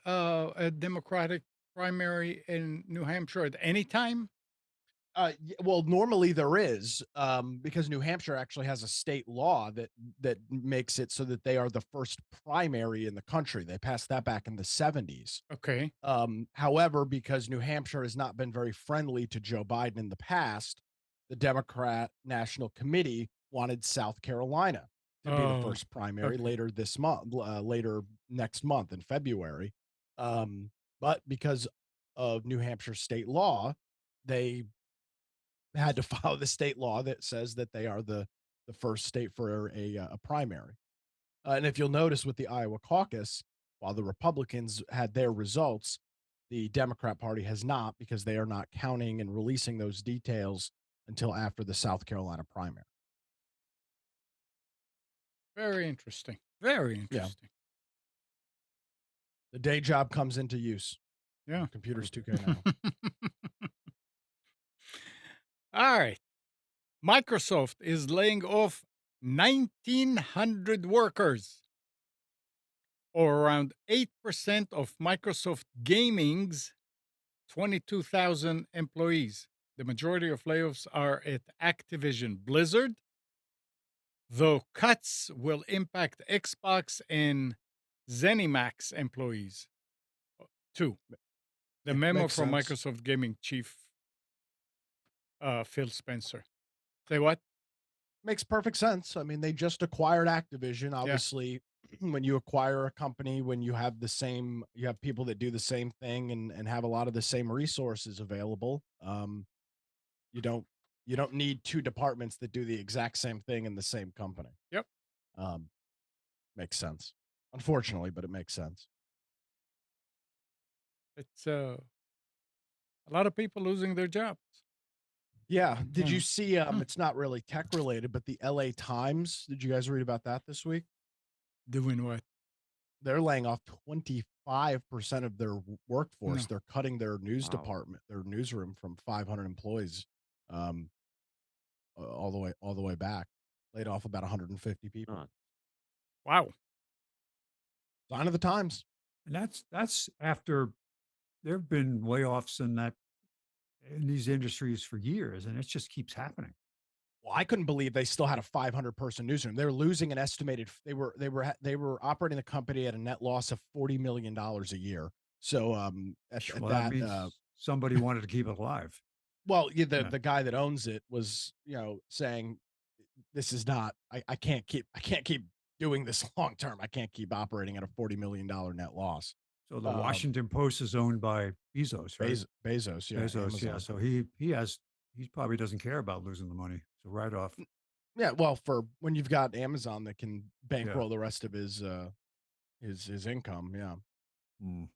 Democratic primary in New Hampshire at any time? Well, normally there is, because New Hampshire actually has a state law that makes it so that they are the first primary in the country. They passed that back in the 70s. Okay. However, because New Hampshire has not been very friendly to Joe Biden in the past, the Democrat National Committee wanted South Carolina to be the Oh, first primary okay. later this month, later next month in February. But because of New Hampshire state law, they had to follow the state law that says that they are the first state for a primary. And if you'll notice with the Iowa caucus, while the Republicans had their results, the Democrat Party has not, because they are not counting and releasing those details until after the South Carolina primary. Very interesting. Very Yeah, interesting. the day job comes into use. Yeah. Computers 2K now. All right. Microsoft is laying off 1,900 workers, or around 8% of Microsoft Gaming's 22,000 employees. The majority of layoffs are at Activision Blizzard, though cuts will impact Xbox and ZeniMax employees too. The Yeah, memo makes from sense. Microsoft Gaming chief Phil Spencer. Say what? Makes perfect sense. I mean, they just acquired Activision. Yeah. Obviously, when you acquire a company, when you have you have people that do the same thing and have a lot of the same resources available. You don't you don't need two departments that do the exact same thing in the same company. Yep. Um, Makes sense. Unfortunately, but it makes sense. It's a lot of people losing their jobs. Yeah. Did you Yeah. see Hmm. it's not really tech related, but the LA Times, did you guys read about that this week? Doing what? They're laying off 25% of their workforce. No. They're cutting their news Wow. department, their newsroom from 500 employees um all the way back. Laid off about 150 people. Uh, Wow. Sign of the times. And that's after there have been layoffs in these industries for years, and it just keeps happening. Well, I couldn't believe they still had a 500-person newsroom. They were losing an estimated they were operating the company at a net loss of $40 million a year. So at Well, that that means somebody wanted to keep it alive. well, yeah, the Yeah. the guy that owns it was, saying this is not I can't keep doing this long term. I can't keep operating at a $40 million net loss. So the Um Washington Post is owned by Bezos, right? Bezos, yeah, Bezos, yeah. Amazon. So he probably doesn't care about losing the money. So right off, Yeah, well, for when you've got Amazon that can yeah. bankroll the rest of his income, yeah. Mm.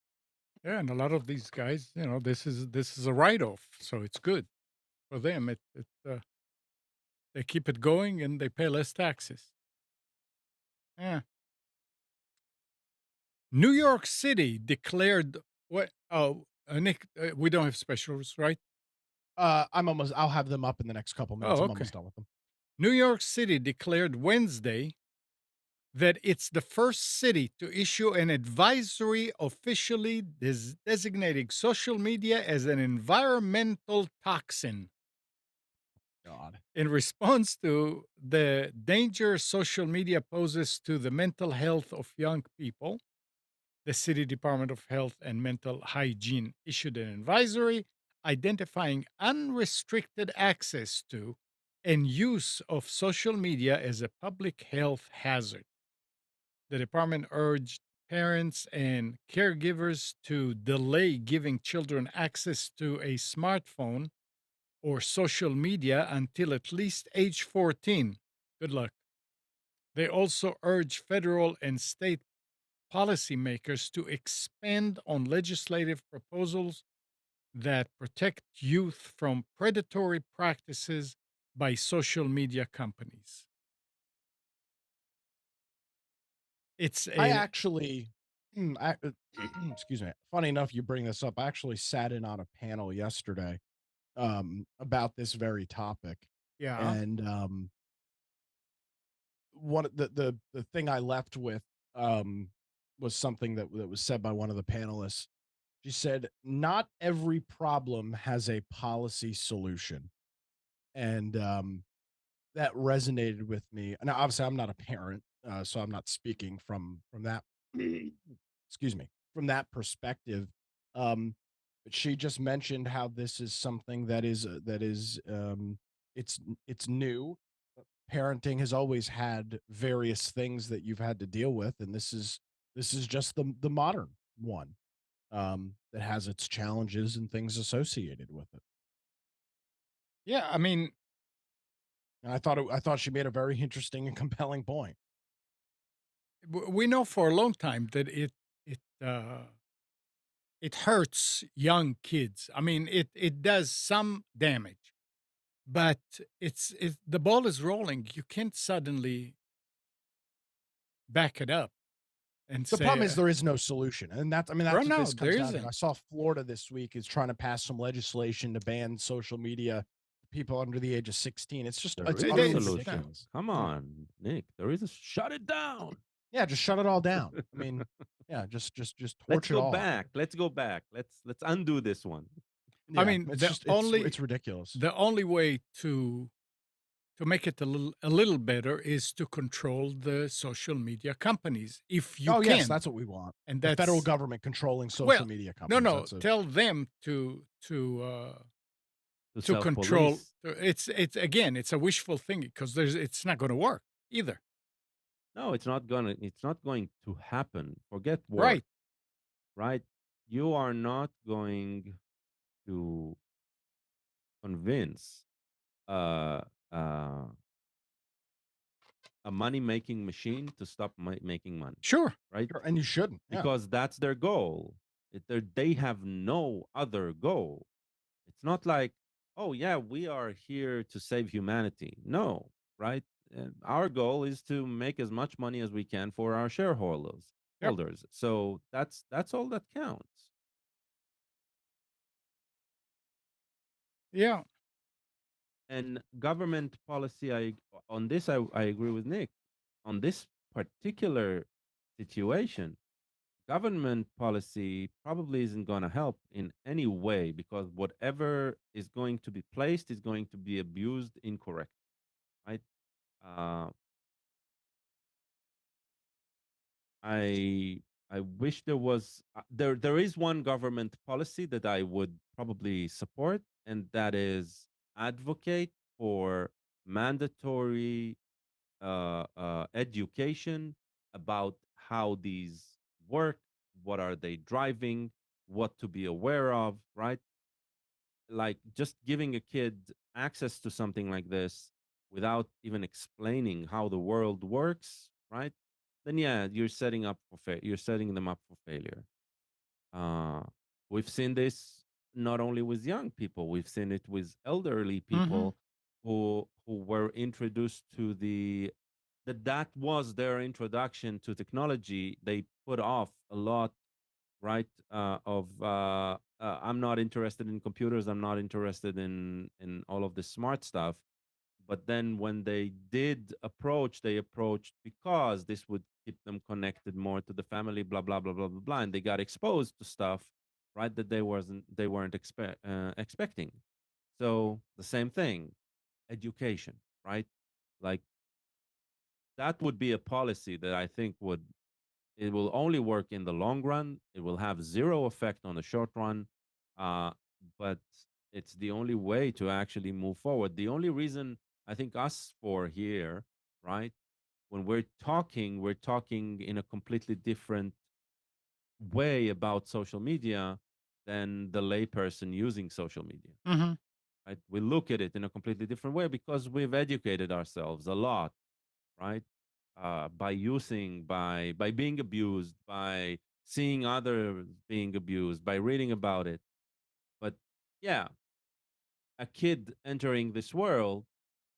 Yeah, and a lot of these guys, this is a write off, so it's good for them. They keep it going and they pay less taxes. Yeah. New York City declared what? Oh, Nick, we don't have specials, right? I'll have them up in the next couple minutes. Oh, I'm okay. almost done with them. New York City declared Wednesday that it's the first city to issue an advisory officially designating social media as an environmental toxin God. in response to the danger social media poses to the mental health of young people. The City Department of Health and Mental Hygiene issued an advisory identifying unrestricted access to and use of social media as a public health hazard. The department urged parents and caregivers to delay giving children access to a smartphone or social media until at least age 14. Good luck. They also urge federal and state policymakers to expand on legislative proposals that protect youth from predatory practices by social media companies. It's I a actually, excuse me. Funny enough, you bring this up. I actually sat in on a panel yesterday about this very topic, yeah, and one of the thing I left with was something that was said by one of the panelists. She said, "Not every problem has a policy solution," and that resonated with me. Now, obviously, I'm not a parent, so I'm not speaking from that. Excuse me, from that perspective. But she just mentioned how this is something it's it's new. Parenting has always had various things that you've had to deal with, and this is just the modern one that has its challenges and things associated with it. yeah. I mean, And I thought she made a very interesting and compelling point. we know for a long time that it hurts young kids. I mean, it does some damage, but the ball is rolling. You can't suddenly back it up and The problem say, is there is no solution, and that's I mean, "Bro, that's what no, this there comes down to. I isn't." saw Florida this week is trying to pass some legislation to ban social media people under the age of 16. It's just There it's is a utterly No, solution. ridiculous. Come no. on, Nick. There is a shut it down. Yeah, just shut it all down. I mean, yeah, just Let's torch it go all. back. Let's go back. Let's undo this one. I Yeah, mean, it's just it's ridiculous. the only way to make it a little better is to control the social media companies if you Oh, yes, can. that's what we want. And The federal that's government controlling social well, media no, companies. no, That's a tell them To to self control. police. It's again, it's a wishful thinking because it's not going to work either. No, it's not going to happen. Forget work, Right. right? You are not going to convince uh uh a money making machine to stop making money, Sure. right? sure, and you shouldn't. Yeah. Because that's their goal. They have no other goal. It's not like, oh yeah, we are here to save humanity. No, right? Our goal is to make as much money as we can for our shareholders. Yep. Holders. So that's all that counts. Yeah. And government policy, I agree with Nick. On this particular situation, government policy probably isn't going to help in any way because whatever is going to be placed is going to be abused incorrect, right? Uh, I wish there was there is one government policy that I would probably support, and that is advocate for mandatory education about how these work, what are they driving, what to be aware of, right? Like just giving a kid access to something like this without even explaining how the world works, right? Then yeah, you're setting them up for failure. Uh, we've seen this not only with young people, we've seen it with elderly Hmm. people who were introduced to that was their introduction to technology. They put off a lot, right? I'm not interested in computers. I'm not interested in all of this smart stuff. But then when they did approach, they approached because this would keep them connected more to the family, blah blah blah blah blah blah, and they got exposed to stuff, right? That they weren't expecting. So the same thing, education, right? Like that would be a policy that I think would it will only work in the long run. It will have zero effect on the short run, uh, but it's the only way to actually move forward. The only reason I think us for here, right? When we're talking in a completely different way about social media than the layperson using social media. Hmm. Right? We look at it in a completely different way because we've educated ourselves a lot, right? By being abused, by seeing others being abused, by reading about it. But yeah, a kid entering this world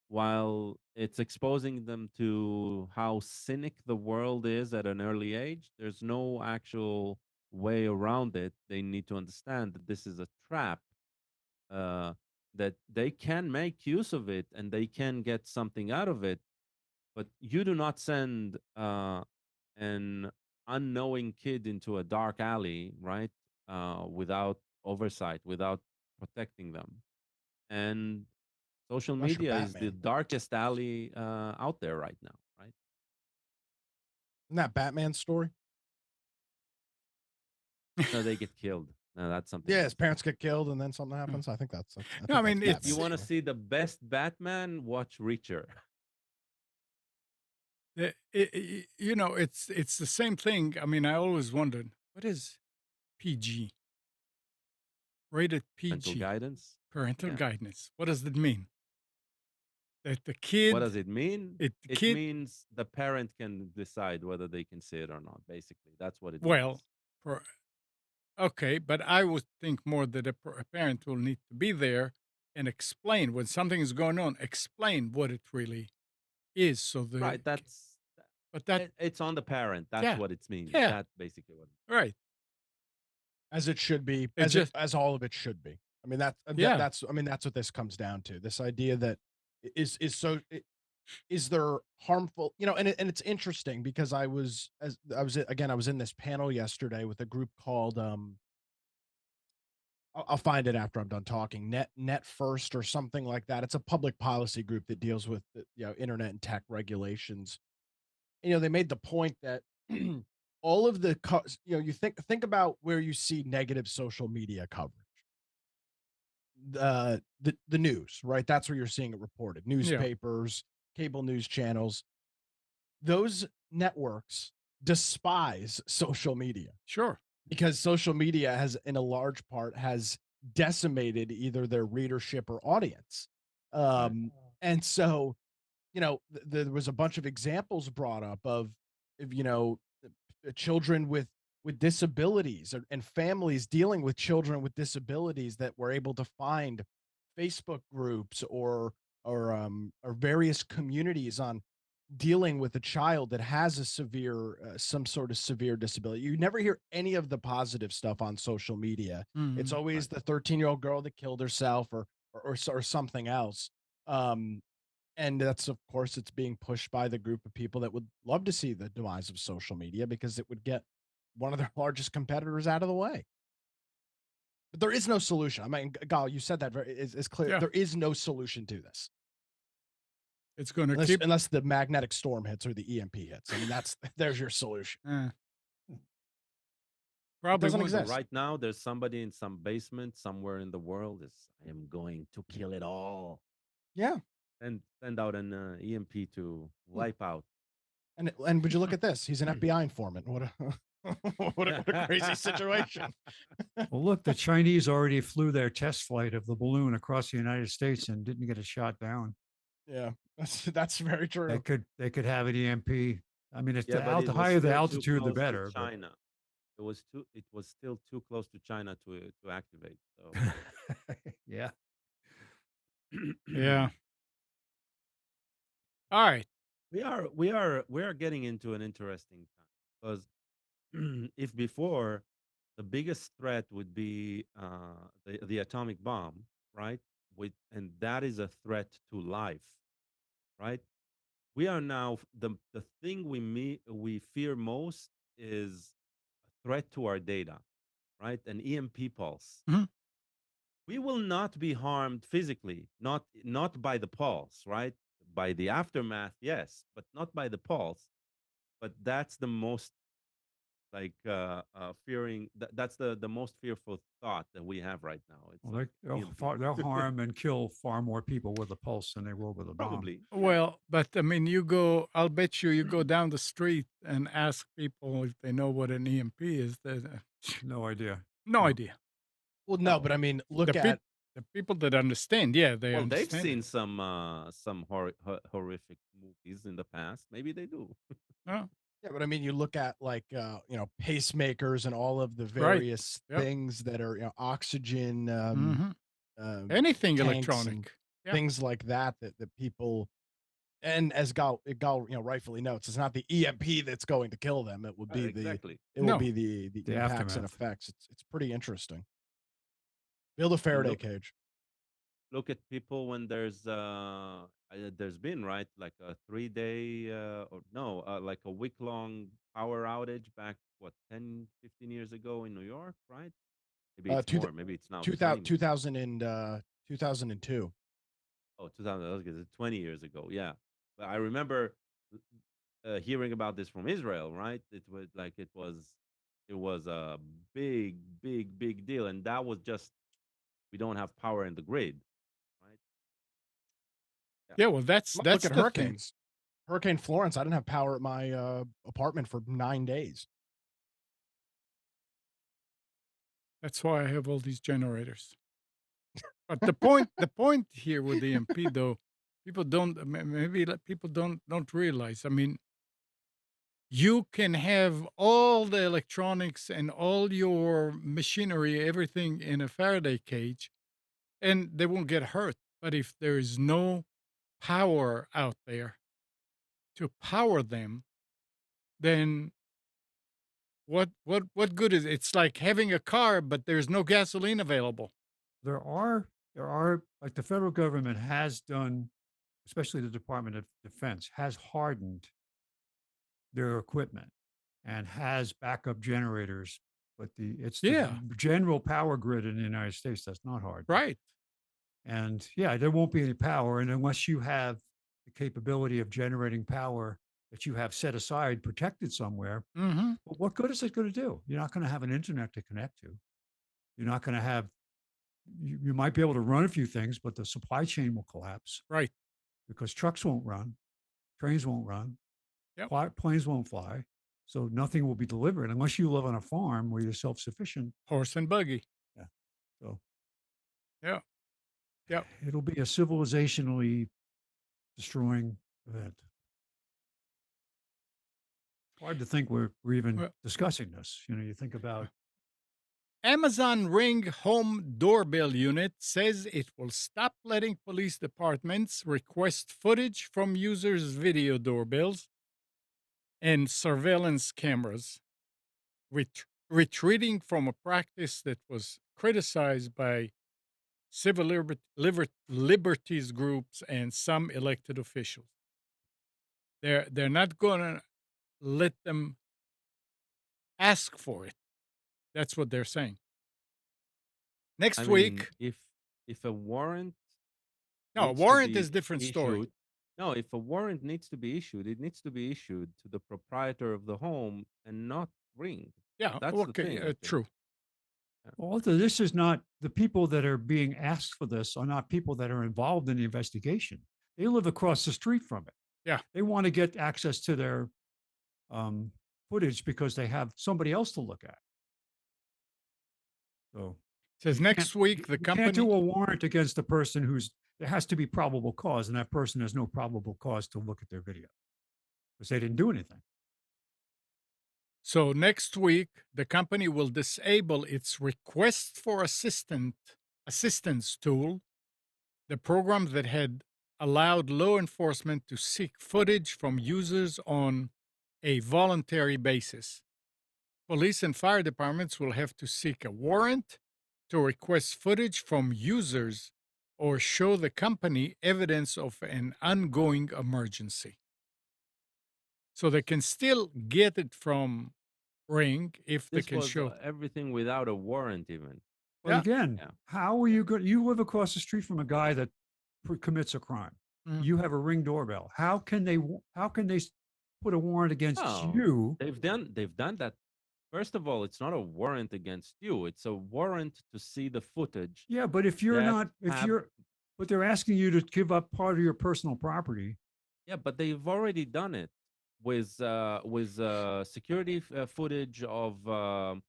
while it's exposing them to how cynic the world is at an early age, there's no actual way around it. They need to understand that this is a trap, uh, that they can make use of it and they can get something out of it, but you do not send an unknowing kid into a dark alley, right? Without oversight, without protecting them. And social Unless you're media is the Batman. darkest alley out there right now, right? Isn't that Batman's story? No, they get killed. No, that's something Yeah, his else. parents get killed and then something happens. I think that's I No, I think that's mean, If you it's Batman's want to story. see the best Batman, watch Reacher. it's the same thing. I mean, I always wondered what is PG, rated Mental PG, guidance. parental Yeah. guidance. What does that mean? That the What kid, does it mean? the It kid, means the parent can decide whether they can see it or not. Basically, that's what it well, means. for okay, but I would think more that a parent will need to be there and explain when something is going on. Explain what it really is, so the Right. That's But that, It's on the parent. That's yeah, what it means. yeah, That's basically what. right. As it should be, It just, as all of it should be. I mean yeah, that's I mean that's what this comes down to. This idea that is so is there harmful, and it's interesting because I was in this panel yesterday with a group called I'll find it after I'm done talking. Net First or something like that. It's a public policy group that deals with internet and tech regulations. They made the point that all of you think about where you see negative social media coverage. The news, right? That's where you're seeing it reported. yeah, Newspapers, cable news channels. Those networks despise social media sure. because social media has in a large part has decimated either their readership or audience. Right. And so there was a bunch of examples brought up of children with disabilities and families dealing with children with disabilities that were able to find Facebook groups or various communities on dealing with a child that has a severe some sort of severe disability. You never hear any of the positive stuff on social media. It's Mhm. always Right. the 13-year-old girl that killed herself or something else. Um, and that's, of course, it's being pushed by the group of people that would love to see the demise of social media because it would get one of their largest competitors out of the way. But there is no solution. I mean, Gal, you said that is clear. Yeah, There is no solution to this it's going to unless keep, unless the magnetic storm hits or the EMP hits. I mean, that's there's your solution. It probably doesn't won't. So exist. right now, there's somebody in some basement somewhere in the world. Is I am going to kill it all, Yeah. and send out an EMP to Hmm. wipe out. And would you look at this? He's an FBI informant. What a what a crazy situation. Well, look, the Chinese already flew their test flight of the balloon across the United States and didn't get it shot down. Yeah, that's very They true. could have an EMP. I mean, it's Yeah, but the it was higher the still too altitude, the close to better. But China. It was still too close to China to activate. So yeah, Yeah. All right. we are getting into an interesting time because if before the biggest threat would be the atomic bomb, right? And that is a threat to life, right? We are now the thing we fear most is a threat to our data, right? An EMP pulse. Mhm. We will not be harmed physically, not by the pulse, right? By the aftermath, yes, but not by the pulse. But that's the most fearing. That's the most fearful thought that we have right now. It's well, like EMP. they'll harm and kill far more people with a pulse than they will with a bomb. Probably, yeah. Well, but I mean, I'll bet you go down the street and ask people if they know what an EMP is. No idea. No No. idea. Well, no, Well, but I mean, The, look peop at the people that understand, yeah, they well, they've understand it. seen some horrific movies in the past. Maybe they do. Oh, yeah, but I mean, you look at like pacemakers and all of the right. various Yep. things that are oxygen Hmm. um, Anything tanks and electronic. Yeah. things like that people and as Gal rightfully notes, it's not the EMP that's going to kill them. It will be Exactly. No. the The impacts and aftermath. effects. It's pretty interesting. Build a And Faraday cage. look at people when there's been, right, like a 3 day or no like a week long power outage back, what, 10, 15 years ago in New York, right? Maybe it's Two, more, maybe it's now 2000, 20. 2002. Oh, 2000, okay, 20 years ago, yeah. But I remember hearing about this from Israel, right? It was a big deal, and that was just, we don't have power in the grid, right? Yeah. Yeah. Well, Look that's at the thing. hurricanes. Hurricane Florence. I didn't have power at my apartment for 9 days. That's why I have all these generators. But the point here with the EMP, though, people don't maybe people don't realize. I mean, you can have all the electronics and all your machinery, everything in a Faraday cage, and they won't get hurt. But if there is no power out there to power them, then what good is it? It's like having a car, but there's no gasoline available. There are like the federal government has done, especially the Department of Defense has hardened their equipment and has backup generators, but it's the Yeah, general power grid in the United States that's not hardened. right. And yeah, there won't be any power. And unless you have the capability of generating power that you have set aside, protected somewhere, Hmm. well, what good is it going to do? You're not going to have an internet to connect to. You're not going to have, you might be able to run a few things, but the supply chain will collapse Right. because trucks won't run, trains won't run, Yep. planes won't fly. So nothing will be delivered unless you live on a farm where you're self sufficient. Horse and buggy. Yeah. So Yeah. Yep. it'll be a civilizationally destroying event. Hard to think we're even Well, discussing this. You think about Amazon Ring home doorbell unit says it will stop letting police departments request footage from users' video doorbells and surveillance cameras, retreating from a practice that was criticized by civil liberties groups and some elected officials. They're not going to let them ask for it. That's what they're saying. I Next mean, week, if a warrant no, a needs to warrant be is different story. issued, no, if a warrant needs to be issued, it needs to be issued to the proprietor of the home and not Ring. Yeah, That's the okay, thing, I think. true. Yeah. although this is not the people that are being asked for this are not people that are involved in the investigation. They live across the street from it. Yeah. They want to get access to their um, footage because they have somebody else to look at. So Says you can't next week the you can't do company. a warrant against a person who's there has to be probable cause, and that person has no probable cause to look at their video because they didn't do anything. So next week the company will disable its request for assistance tool, the program that had allowed law enforcement to seek footage from users on a voluntary basis. Police and fire departments will have to seek a warrant to request footage from users or show the company evidence of an ongoing emergency. So they can still get it from Ring if they This can was show. everything without a warrant, even. But Yeah. again, Yeah. how are you good? You live across the street from a guy that commits a crime. Mhm. You have a Ring doorbell. How can they put a warrant against Oh, you? they've done that. First of all, it's not a warrant against you. It's a warrant to see the footage Yeah, but if you're that not, if have you're, but they're asking you to give up part of your personal property. yeah, but they've already done it with security footage of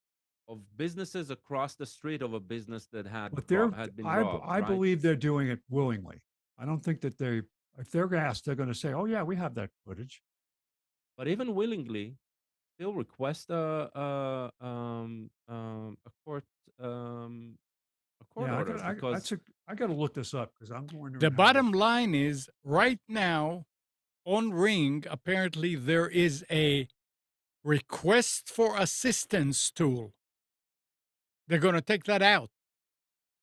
businesses across the street of a business that But had been robbed, I right? believe they're doing it willingly. I don't think that if they're asked, they're going to say, "Oh yeah, we have that footage." But even willingly, still request a court Yeah, order because I got to look this up because I'm wondering The how bottom line is right now on Ring, apparently there is a request for assistance tool. They're going to take that out.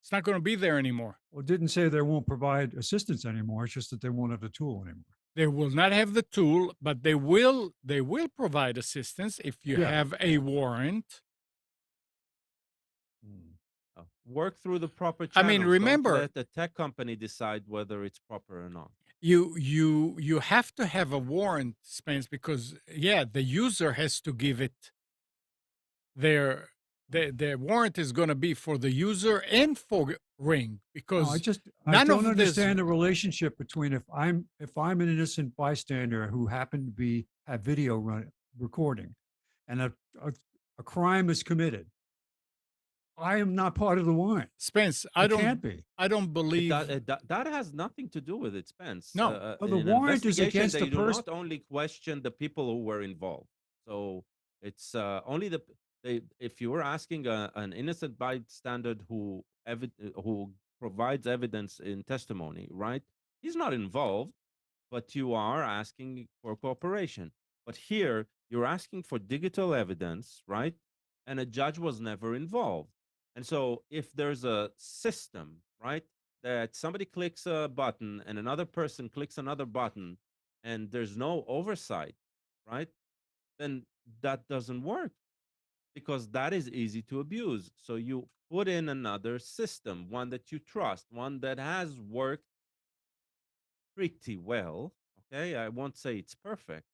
It's not going to be there anymore. Well, it didn't say they won't provide assistance anymore. It's just that they won't have the tool anymore. They will not have the tool, but they will provide assistance if you Yeah. have a warrant. work through the proper I channels. mean, Don't remember, let the tech company decide whether it's proper or not. you have to have a warrant, Spence, because the user has to give it their warrant is going to be for the user and for Ring No, because I none don't of this. understand the relationship between if I'm an innocent bystander who happened to have video recording, and a crime is committed. I am not part of the warrant. Spence, I can't be. I don't believe. That has nothing to do with it, Spence. No. Well, the in an warrant is investigation, against they the do person. not only question the people who were involved. So it's only if you were asking an innocent bystander who provides evidence in testimony, right? He's not involved, but you are asking for cooperation. But here, You're asking for digital evidence, right? And a judge was never involved. And so if there's a system, right, that somebody clicks a button and another person clicks another button and there's no oversight, right? Then that doesn't work because that is easy to abuse. So you put in another system, one that you trust, one that has worked pretty well. Okay, I won't say it's perfect,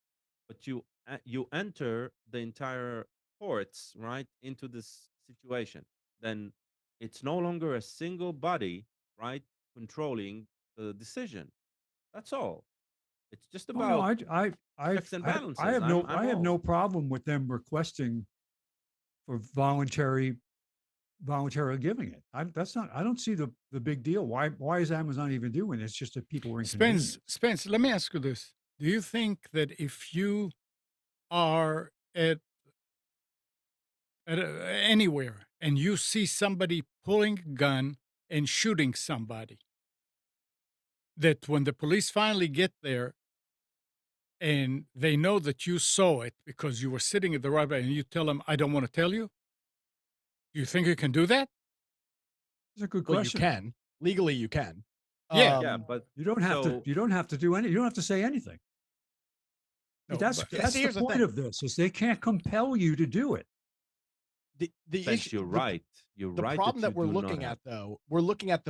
but you enter the entire courts right into this situation. Then it's no longer a single body, right, controlling the decision. That's all. It's just Oh no, about checks and I balances. have no I'm all. problem with them requesting for voluntarily giving it. That's not. I don't see the big deal. Why is Amazon even doing it? It's just that people are Spence, inconvenienced. Spence, let me ask you this. Do you think that if you are at anywhere and you see somebody pulling a gun and shooting somebody, that when the police finally get there and they know that you saw it because you were sitting at the right way and you tell them, I don't want to tell you, do you think you can do that? It's a good Well, you question. can. Legally, you can. Yeah. Yeah, Um, but You don't have to. so You don't have to do any. You don't have to say anything. No, That's but yeah, see, the here's the point thing. of this: is they can't compel you to do it. The Spence, issue, you're right. You're the right problem that you that we're do not looking have. at, though, we're looking at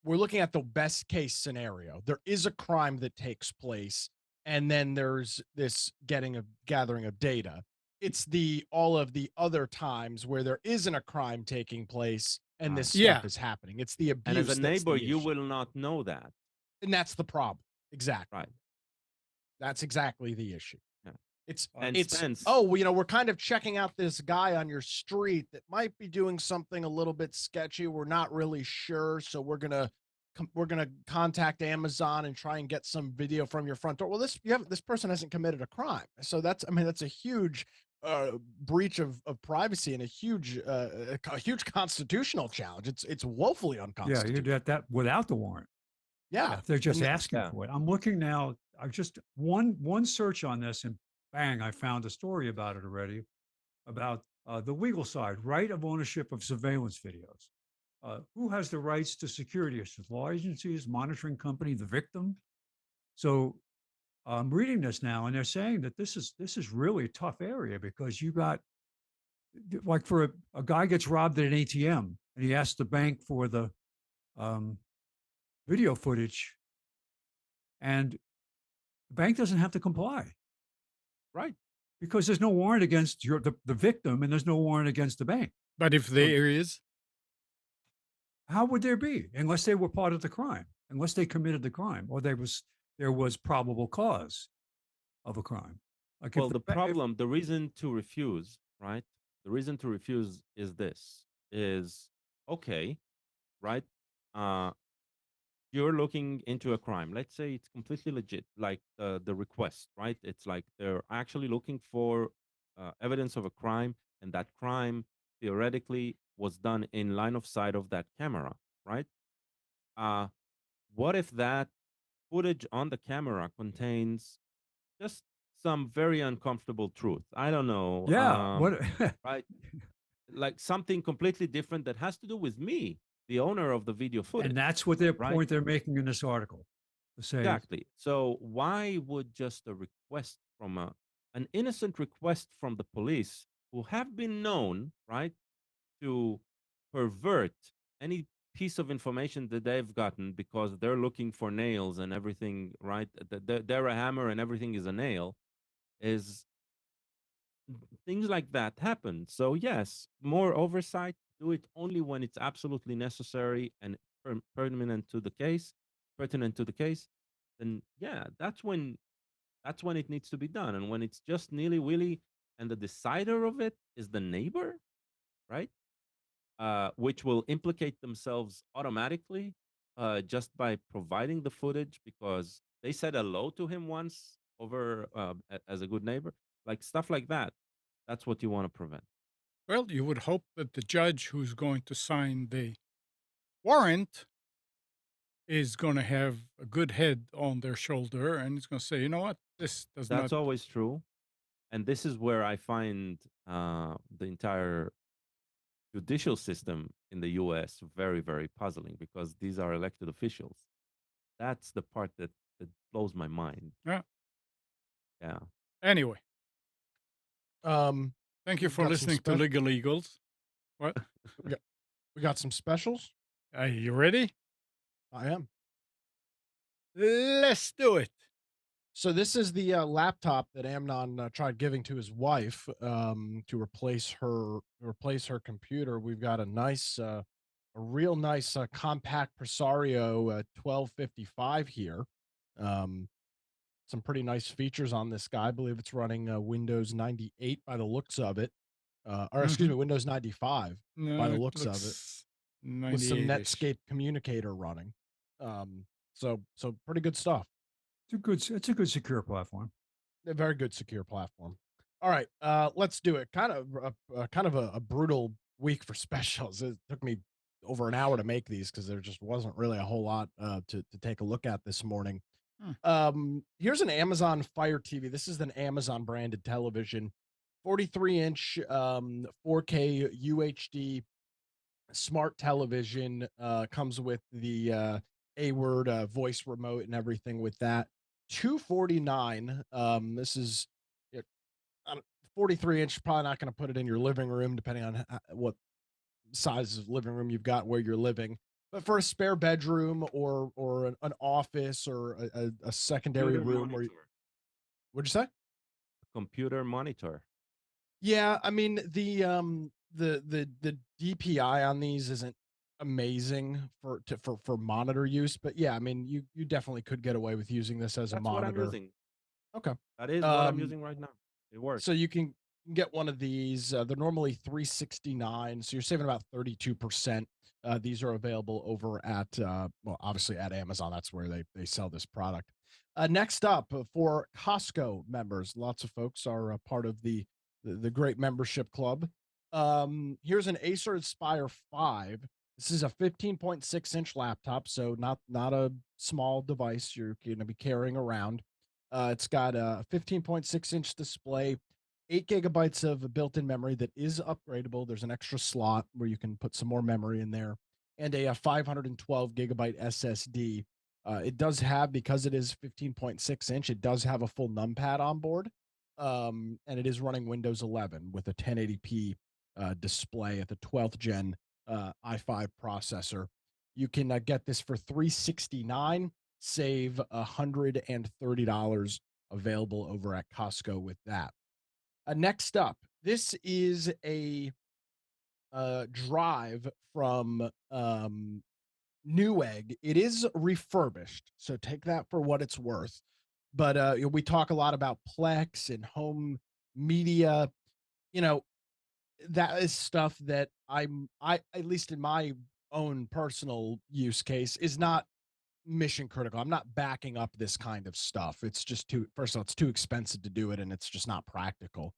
we're looking at the best case scenario. There is a crime that takes place, and then there's this gathering of data. It's the all of the other times where there isn't a crime taking place and this Right. stuff yeah, is happening. It's the And as a abuse that's neighbor, the you issue. will not know that. And that's the problem. Exactly. Right. That's exactly the issue. Yeah. It's Uh, And it's Spence, oh, well, we're kind of checking out this guy on your street that might be doing something a little bit sketchy. We're not really sure, so we're gonna contact Amazon and try and get some video from your front door. Well, this person hasn't committed a crime, so that's a huge breach of privacy and a huge constitutional challenge. It's woefully yeah, you unconstitutional. did that without the warrant. Yeah, Yeah, if they're just and asking yeah, for it. I'm looking now. I just one search on this, and bang, I found a story about it already. About the legal side, right of ownership of surveillance videos. Who has the rights to security issues? Law agencies, monitoring company, the victim. So I'm reading this now, and they're saying that this is really a tough area because you got like for a guy gets robbed at an ATM and he asks the bank for the um, video footage, and the bank doesn't have to comply right. because there's no warrant against the victim and there's no warrant against the bank. but if So there is, how would there be unless they were part of the crime, unless they committed the crime or there was probable cause of a crime? Like if Well, the the problem, the reason to refuse, right? The reason to refuse is this is okay, right? Uh, you're looking into a crime. Let's say it's completely legit, like the request, right? It's like they're actually looking for evidence of a crime, and that crime theoretically was done in line of sight of that camera, right? Uh, what if that footage on the camera contains just some very uncomfortable truth? I don't know, yeah, what right? Like something completely different that has to do with me, the owner of the video and footage, that's what their right? point they're making in this article to say, Exactly. So why would just a request from an innocent request from the police who have been known, right, to pervert any piece of information that they've gotten because they're looking for nails and everything, right? They're a hammer and everything is a nail. Is things like that happen. So yes, more oversight. Do it only when it's absolutely necessary and pertinent to the case. Pertinent to the case. Then yeah, that's when it needs to be done. And when it's just nilly willy, and the decider of it is the neighbor, right? Which will implicate themselves automatically just by providing the footage because they said hello to him once over as a good neighbor, like stuff like that. That's what you want to prevent. well, you would hope that the judge who's going to sign the warrant is going to have a good head on their shoulder and is going to say, you know what? This does not. That's always true. And this is where I find the entire judicial system in the US very, very puzzling because these are elected officials. That's the part that blows my mind. Yeah. Yeah. Anyway, Um, thank you we've for got some listening to Legal Eagles. What? we got some specials. Are you ready? I am. Let's do it. So this is the laptop that Amnon tried giving to his wife to replace her computer. We've got a real nice compact Presario 1255 here. Um, some pretty nice features on this guy. I believe it's running Windows 98 by the looks of it, or excuse Mhm. me, Windows 95 by No, the it looks of it, looks with some 98-ish. Netscape communicator running. So pretty good stuff. It's a good secure platform. A very good secure platform. All right, let's do it. Kind of a brutal week for specials. It took me over an hour to make these because there just wasn't really a whole lot to take a look at this morning. Hmm. Here's an Amazon Fire TV. This is an Amazon branded television, 43-inch 4K UHD smart television. Comes with the A word voice remote and everything with that. 249. This is yeah, 43 inch. Probably not going to put it in your living room, depending on what size of living room you've got where you're living. But for a spare bedroom or an office or a secondary Computer room, where monitor. what'd you say? Computer monitor. Yeah, I mean the DPI on these isn't amazing for monitor use, but yeah, I mean you definitely could get away with using this as a That's what I'm monitor. using. Okay. That is what I'm Um using right now. It works. so you can get one of these. They're normally 369, so you're saving about 32%. These are available over at well, obviously at Amazon. That's where they sell this product. Next up, for Costco members, lots of folks are a part of the great membership club. Here's an Acer Inspire 5. This is a 15.6-inch laptop, so not a small device you're going to be carrying around. It's got a 15.6-inch display, 8 gigabytes of built-in memory that is upgradable. There's an extra slot where you can put some more memory in there, and a 512 gigabyte SSD. It does have, because it is 15.6 inch, it does have a full numpad on board, and it is running Windows 11 with a 1080p display at the 12th gen i5 processor. You can get this for $369, save $130 available over at Costco with that. Next up, this is a drive from Newegg. It is refurbished, so take that for what it's worth. But we talk a lot about Plex and home media. You know, that is stuff that I at least in my own personal use case is not mission critical. I'm not backing up this kind of stuff. It's just too, first of all, it's too expensive to do it, and it's just not practical.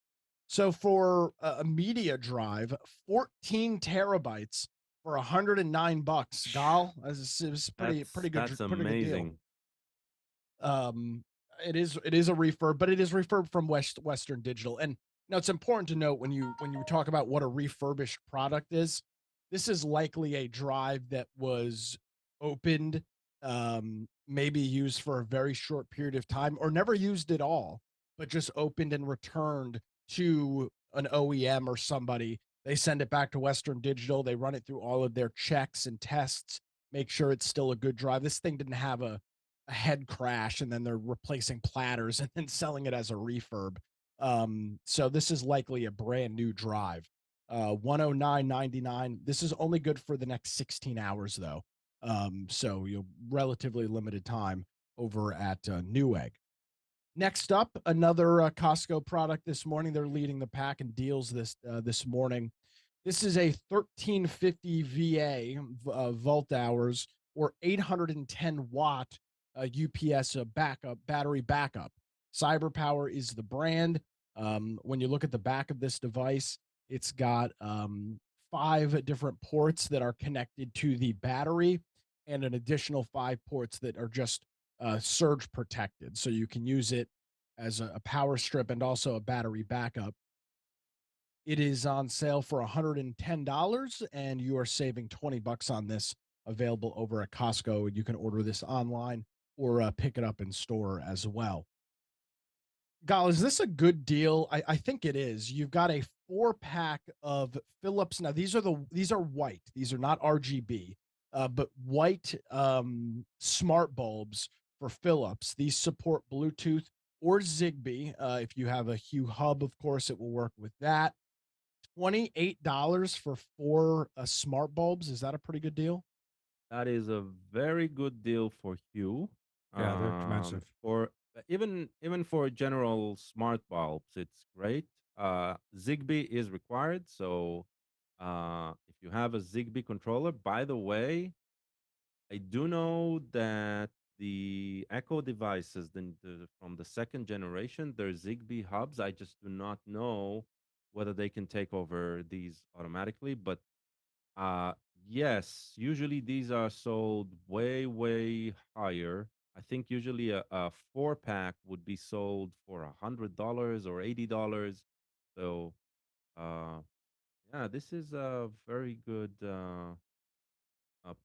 So for a media drive, 14 terabytes for $109, Gal, is pretty good deal. Amazing. Um, it is a refurb, but it is refurb from Western Digital. And now it's important to note when you talk about what a refurbished product is, this is likely a drive that was opened, maybe used for a very short period of time, or never used at all, but just opened and returned to an OEM or somebody. They send it back to Western Digital. They run it through all of their checks and tests, make sure it's still a good drive. This thing didn't have a head crash, and then they're replacing platters and then selling it as a refurb. So this is likely a brand new drive. 109.99. This is only good for the next 16 hours though. So you relatively limited time over at Newegg. Next up, another Costco product this morning. They're leading the pack in deals this morning. This is a 1350 VA volt hours or 810 watt UPS battery backup. CyberPower is the brand. When you look at the back of this device, it's got 5 different ports that are connected to the battery, and an additional 5 ports that are just surge protected, so you can use it as a power strip and also a battery backup. It is on sale for $110, and you are saving 20 bucks on this. Available over at Costco. You can order this online or pick it up in store as well. Gal, is this a good deal? I think it is. You've got a 4-pack of Philips. Now these are white. These are not RGB, but white smart bulbs for Philips. These support Bluetooth or Zigbee. If you have a Hue hub, of course, it will work with that. $28 for 4 smart bulbs. Is that a pretty good deal? That is a very good deal for Hue. Yeah, they're expensive. For even for general smart bulbs, it's great. Zigbee is required, so if you have a Zigbee controller, by the way, I do know that the Echo devices, from the second generation, they're Zigbee hubs. I just do not know whether they can take over these automatically, but uh, yes, usually these are sold way, way higher. I think usually a 4-pack would be sold for $100 or $80. So, uh, yeah, this is a very good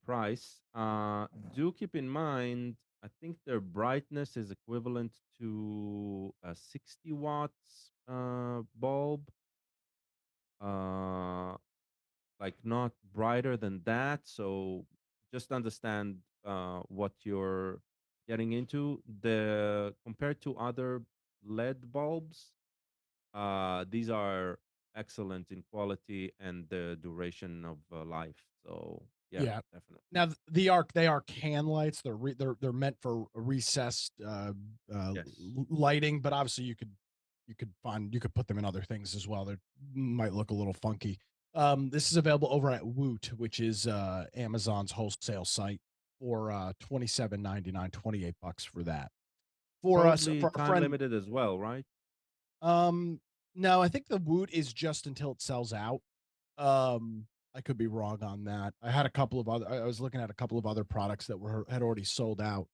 price. Do keep in mind, I think their brightness is equivalent to a 60 watts bulb. Uh, like not brighter than that. So just understand what you're getting into. The compared to other LED bulbs, these are excellent in quality and the duration of life. So yeah, Yeah. definitely. Now they are can lights. They're meant for recessed Yes. lighting, but obviously you could put them in other things as well. They might look a little funky. This is available over at Woot, which is Amazon's wholesale site for 27.99, 28 bucks for that. For us, Probably for our time friend, limited as well, right? um, no, I think the Woot is just until it sells out. Um, I could be wrong on that. I was looking at a couple of other products that had already sold out.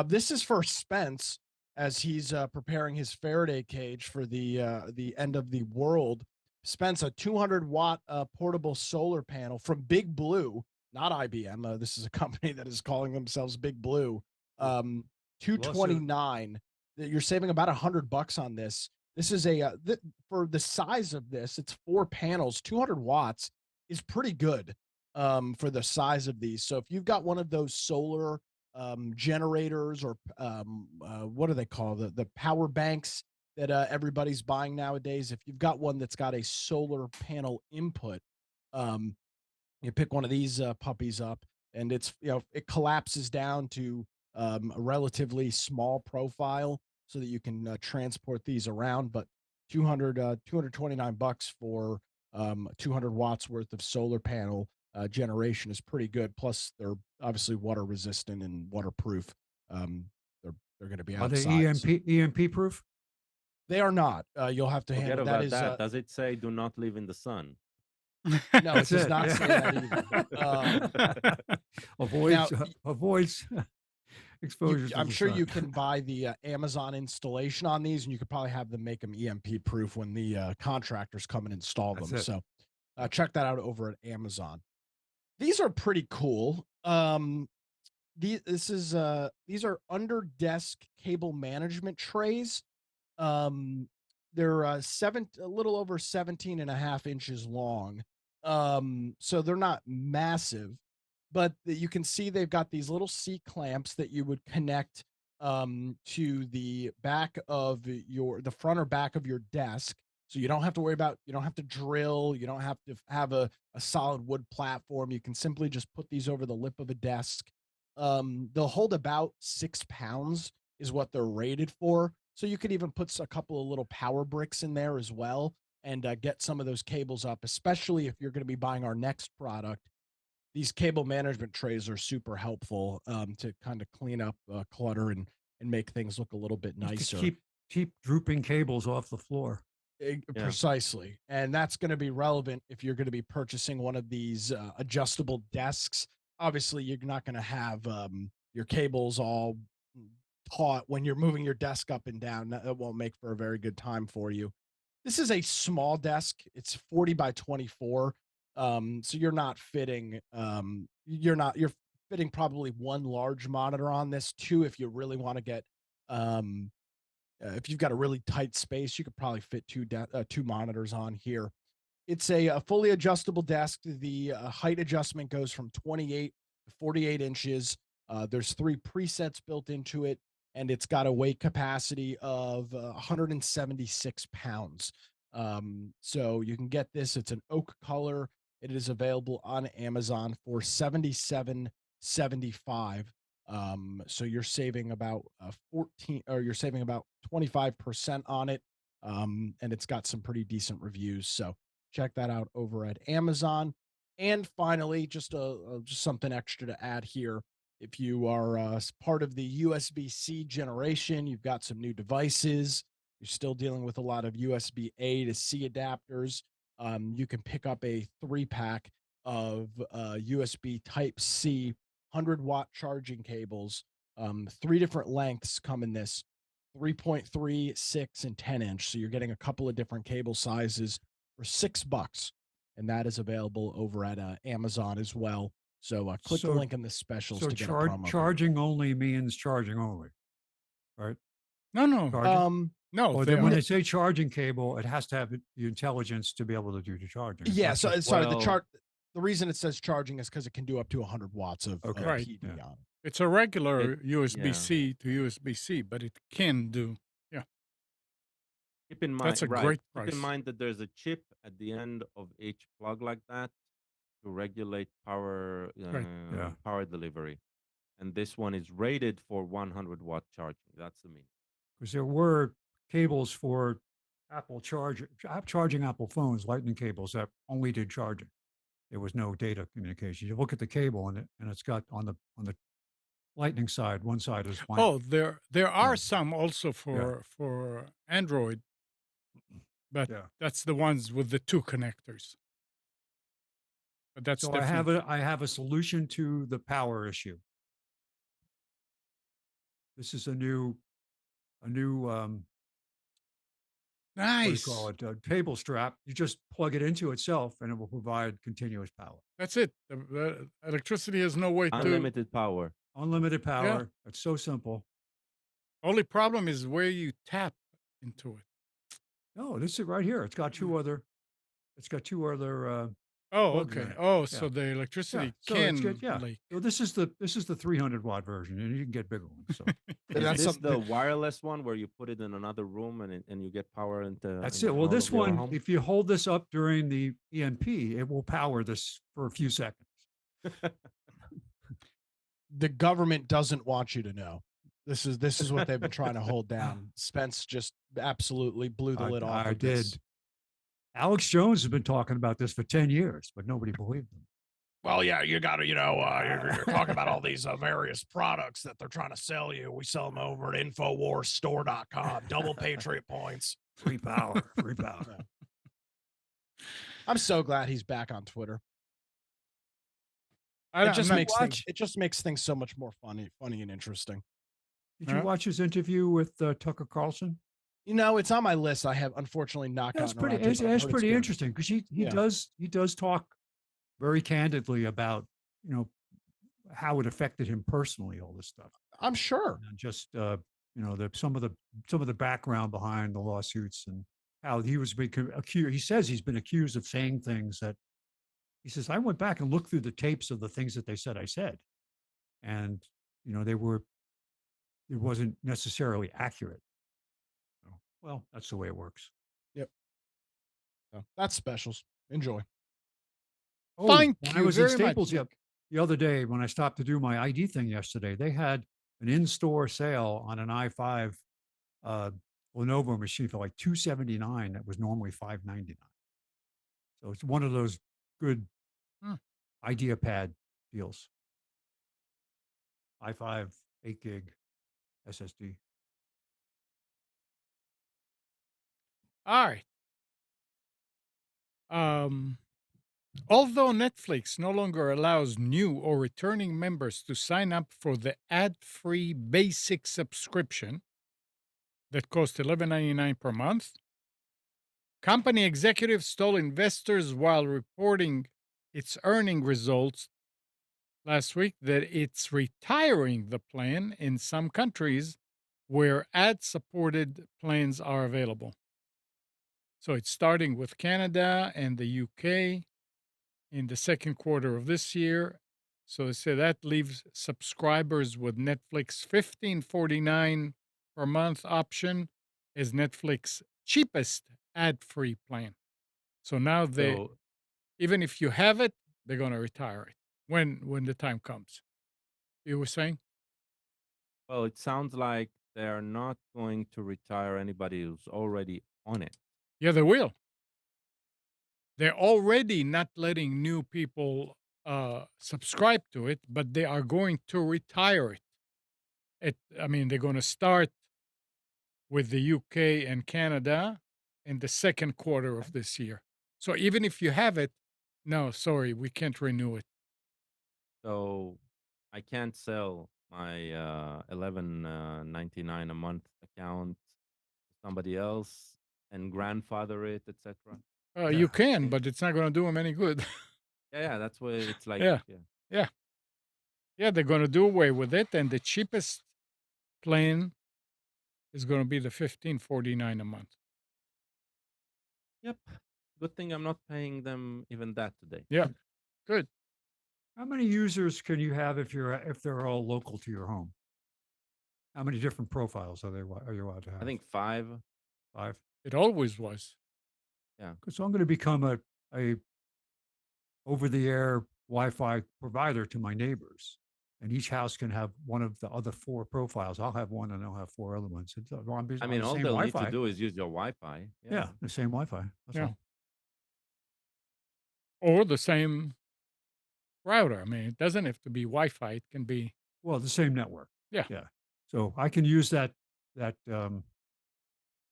This is for Spence as he's preparing his Faraday cage for the end of the world. Spence, a 200-watt portable solar panel from Big Blue, not IBM. This is a company that is calling themselves Big Blue. Um, Lawsuit. 229. You're saving about $100 on this. This is for the size of this. It's 4 panels, 200 watts is pretty good for the size of these. So if you've got one of those solar generators or what do they call the power banks that everybody's buying nowadays? If you've got one that's got a solar panel input, um, you pick one of these puppies up, and it collapses down to a relatively small profile so that you can transport these around. But 229 bucks for 200 watts worth of solar panel generation is pretty good. Plus, they're obviously water resistant and waterproof. Um, they're going to be Are they outside. EMP proof? They are not. You'll have to Forget handle that. about Is that. Does it say do not live in the sun? no, it That's does it. not yeah. say that either. Now, Avoids exposures to I'm the sure sun. you can buy the Amazon installation on these, and you could probably have them make them EMP proof when the contractors come and install That's them. it. So check that out over at Amazon. These are pretty cool. These are under desk cable management trays. Um, they're a little over 17 and a half inches long. So they're not massive, but you can see they've got these little C clamps that you would connect to the back of the front or back of your desk. So you don't have to you don't have to drill, you don't have to have a solid wood platform. You can simply just put these over the lip of a desk. They'll hold about 6 pounds is what they're rated for. So you could even put a couple of little power bricks in there as well and get some of those cables up, especially if you're going to be buying our next product. These cable management trays are super helpful to kind of clean up clutter and make things look a little bit To nicer. keep drooping cables off the floor. Yeah. Precisely. And that's going to be relevant if you're going to be purchasing one of these adjustable desks. Obviously, you're not going to have your cables all taut when you're moving your desk up and down. That won't make for a very good time for you. This is a small desk. It's 40 by 24. So you're not fitting you're fitting probably one large monitor on this, two if you really want to get um if you've got a really tight space, you could probably fit two monitors on here. It's a fully adjustable desk. The height adjustment goes from 28 to 48 inches. There's three presets built into it, and it's got a weight capacity of 176 pounds. So you can get this. It's an oak color. It is available on Amazon for 77.75. So you're saving about 14, or you're saving about 25% on it. And it's got some pretty decent reviews. So check that out over at Amazon. And finally, just something extra to add here. If you are part of the USB-C generation, you've got some new devices. You're still dealing with a lot of USB-A to C adapters. You can pick up a 3-pack of USB Type C 100-watt charging cables. Three different lengths come in this: 3.3, 6, and 10 inch. So you're getting a couple of different cable sizes for $6, and that is available over at Amazon as well. So click the So, link in the specials so to get a promo code. charging only means charging only, right? No. Charging. No, Or they then when are. they say charging cable, it has to have the intelligence to be able to do the charging. It's Yeah, not so just sorry, Well, the reason it says charging is because it can do up to 100 watts of Okay. Right. PD Yeah. on it. It's a regular it, yeah. USB-C to USB-C, but it can do. Yeah, Keep in that's mind, a right? great Keep price. in mind that there's a chip at the end of each plug like that to regulate Right. Yeah. power delivery, and this one is rated for 100-watt charging. That's the mean. Because there were cables for charging Apple phones, lightning cables that only did charging. There was no data communication. You look at the cable and it's got on the lightning side, one side is blank. Oh, there are Yeah. some also Yeah. for Android, but Yeah. that's the ones with the two connectors. But that's So different. I have a solution to the power issue. This is a new what do you call Nice. it? A cable strap. You just plug it into itself and it will provide continuous power. That's it. The electricity has no way to. Unlimited power. Unlimited Yeah. power. It's so simple. Only problem is where you tap into it. No, this is right here. It's got two other Oh, plugs in okay. it. Oh, Yeah. so the Yeah. electricity So it's can good. Yeah. like. So this is the 300-watt version, and you can get bigger ones. So And Is that's this the something. wireless one where you put it in another room and you get power that's into it. Well, all this of your one, home? if you hold this up during the EMP, it will power this for a few seconds. The government doesn't want you to know. This is what they've been trying to hold down. Spence just absolutely blew the lid off I of this. did. Alex Jones has been talking about this for 10 years, but nobody believed him. Well, yeah, you got to, you're talking about all these various products that they're trying to sell you. We sell them over at InfoWarsStore.com. Double Patriot points. Free power. Free power. I'm so glad he's back on Twitter. I'm not- It just makes things so much more funny and interesting. Did you Huh? watch his interview with Tucker Carlson? It's on my list. I have unfortunately not That's gotten pretty. around to it, It's, but I've it's heard pretty good. interesting because he Yeah. does talk very candidly about how it affected him personally, all this stuff, I'm sure. and just some of the background behind the lawsuits and how he was being accused. He says he's been accused of saying things that he says I went back and looked through the tapes of the things that they said I said, and it wasn't necessarily accurate. So, well, that's the way it works. So that's specials. Enjoy. Thank when you I was in very much, Staples Nick. the other day, when I stopped to do my ID thing yesterday, they had an in-store sale on an i5 Lenovo machine for like $279. That was normally $599. So it's one of those good Hmm. idea pad deals. i5 8 gig SSD. All right. Although Netflix no longer allows new or returning members to sign up for the ad free basic subscription that costs $11.99 per month, company executives told investors while reporting its earning results last week that it's retiring the plan in some countries where ad supported plans are available. So it's starting with Canada and the UK in the second quarter of this year. So they say that leaves subscribers with Netflix 15.49 per month option as Netflix cheapest ad-free plan. So now they, So, even if you have it, they're going to retire it when the time comes. You were saying? well, it sounds like they're not going to retire anybody who's already on it. Yeah, they will. They're already not letting new people subscribe to it, but they are going to retire it. I mean, they're going to start with the UK and Canada in the second quarter of this year. So even if you have it, no, sorry, we can't renew it. So I can't sell my 11.99 a month account to somebody else and grandfather it, etc. You Yeah. can, but it's not going to do them any good. Yeah, yeah, that's why it's like, Yeah, yeah. yeah, yeah. They're going to do away with it, and the cheapest plan is going to be the 15.49 a month. Yep. Good thing I'm not paying them even that today. Yeah, good. How many users can you have if they're all local to your home? How many different profiles are you allowed to I have? think 5. 5. It always was. Yeah. So I'm going to become a over the air Wi-Fi provider to my neighbors, and each house can have one of the other 4 profiles. I'll have one, and they'll have 4 other ones. It's I on mean, the all same they'll need to Wi-Fi. do is use your Wi-Fi. Yeah. Yeah, the same Wi-Fi. That's Yeah, all. or the same router. I mean, it doesn't have to be Wi-Fi. It can be. Well, the same network. Yeah. Yeah. So I can use that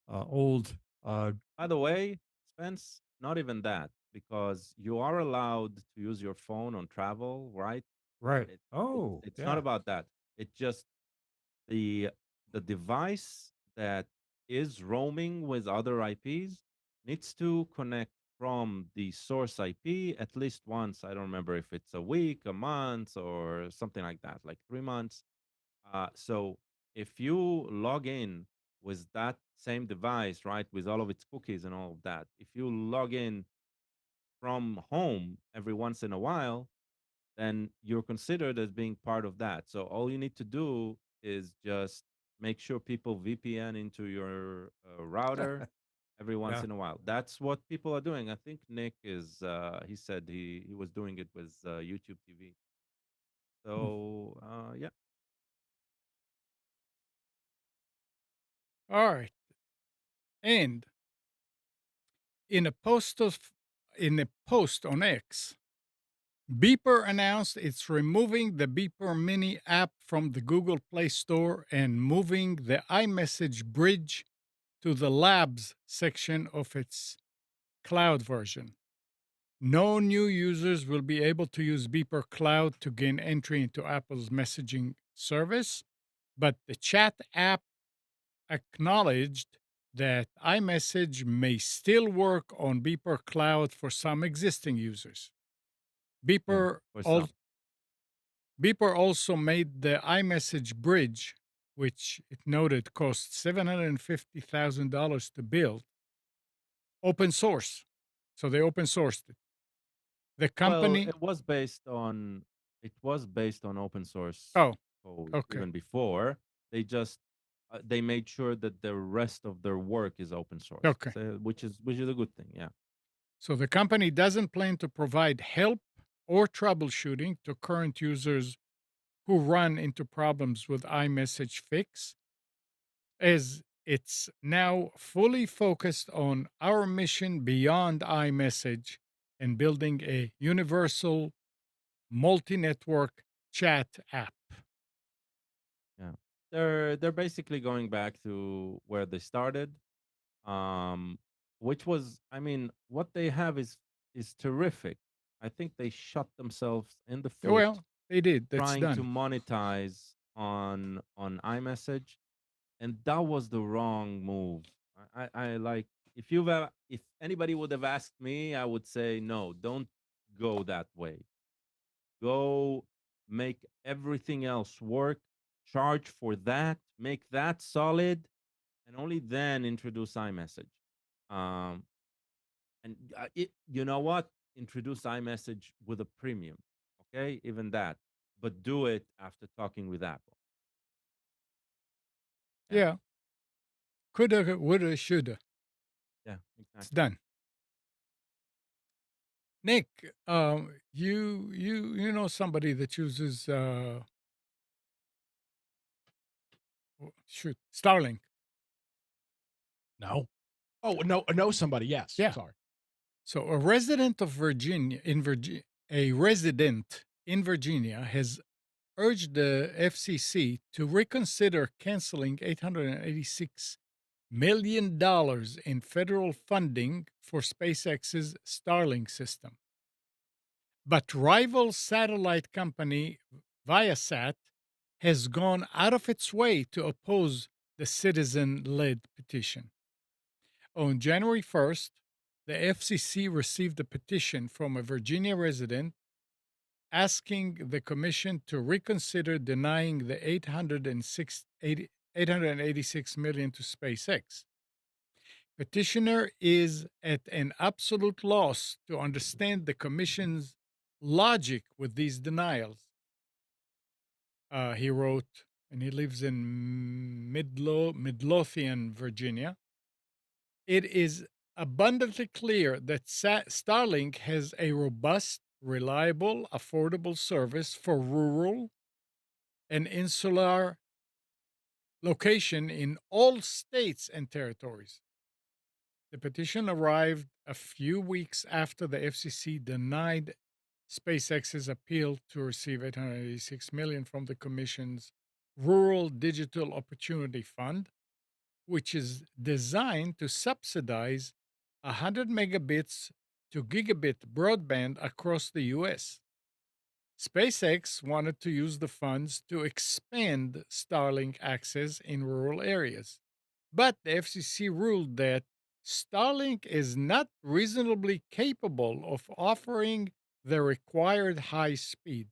old. By the way, Spence, not even that, because you are allowed to use your phone on travel, right? Right. It, Oh, it's not yeah. about that. It just the the device that is roaming with other IPs needs to connect from the source IP at least once. I don't remember if it's a week, a month, or something like that, like 3 months. So if you log in with that same device, right, with all of its cookies and all of that, if you log in from home every once in a while, then you're considered as being part of that. So all you need to do is just make sure people VPN into your router every once Yeah. in a while. That's what people are doing. I think Nick is. He said he was doing it with YouTube TV. Hmm. So yeah. All right. And in a post of in a post on X, Beeper announced it's removing the Beeper Mini app from the Google Play Store and moving the iMessage bridge to the Labs section of its cloud version. No new users will be able to use Beeper Cloud to gain entry into Apple's messaging service, but the chat app acknowledged that iMessage may still work on Beeper Cloud for some existing users. Yeah, Beeper, for al- some. Beeper also made the iMessage bridge, which it noted cost $750,000 to build, open source. So they open sourced it. The Well, company, it was based on open source oh, code okay, even before. They just they made sure that the rest of their work is open source, okay. so, which is a good thing. Yeah. So the company doesn't plan to provide help or troubleshooting to current users who run into problems with iMessage Fix, as it's now fully focused on our mission beyond iMessage and building a universal multi network chat app. Yeah. They're basically going back to where they started, um, which was, I mean, what they have is terrific. I think they shot themselves in the Yeah, foot well, they did. That's trying to done. monetize on iMessage, and that was the wrong move. I like, if anybody would have asked me, I would say no, don't go that way. Go make everything else work, charge for that, make that solid, and only then introduce iMessage. Um, and you know what? Introduce iMessage with a premium, okay? Even that, but do it after talking with Apple. Yeah, Yeah. Coulda, woulda, shoulda. yeah, It's exactly. done. Nick, you know somebody that uses shoot, Starlink. No. Oh, no, know somebody. Yes. Yeah. Sorry. So a resident of a resident in Virginia has urged the FCC to reconsider canceling $886 million in federal funding for SpaceX's Starlink system. But rival satellite company Viasat has gone out of its way to oppose the citizen led petition. On January 1st, the FCC received a petition from a Virginia resident asking the commission to reconsider denying the 886 million to SpaceX. Petitioner is at an absolute loss to understand the commission's logic with these denials. He wrote, and he lives in Midlothian, Virginia. It is abundantly clear that Starlink has a robust, reliable, affordable service for rural and insular location in all states and territories. The petition arrived a few weeks after the FCC denied SpaceX's appeal to receive 886 million from the commission's Rural Digital Opportunity Fund, which is designed to subsidize 100 megabits to gigabit broadband across the US. SpaceX wanted to use the funds to expand Starlink access in rural areas, but the FCC ruled that Starlink is not reasonably capable of offering the required high speed,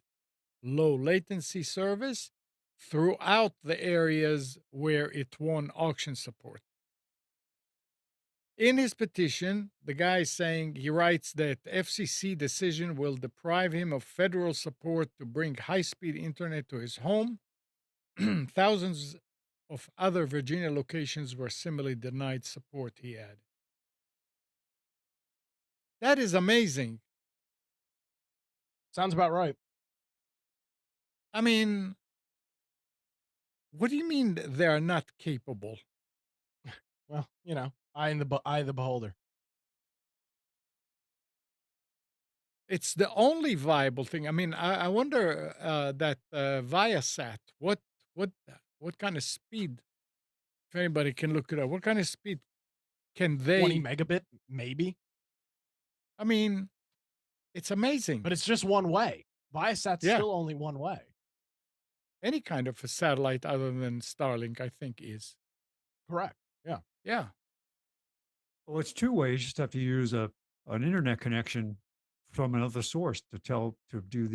low latency service throughout the areas where it won auction support. In his petition, the guy is saying he writes that FCC decision will deprive him of federal support to bring high-speed internet to his home. Thousands of other Virginia locations were similarly denied support, he added. That is amazing. Sounds about right. I mean, what do you mean they are not capable? Well, eye of the beholder. It's the only viable thing. I mean, I wonder that Viasat, what what kind of speed? If anybody can look it up, what kind of speed can 20 they? megabit, maybe, I mean, it's amazing. but it's just one way. Viasat's Yeah, still only one way. any kind of a satellite other than Starlink, I think is. Correct. Yeah. Yeah, Well, it's two ways. You just have to use an internet connection from another source to do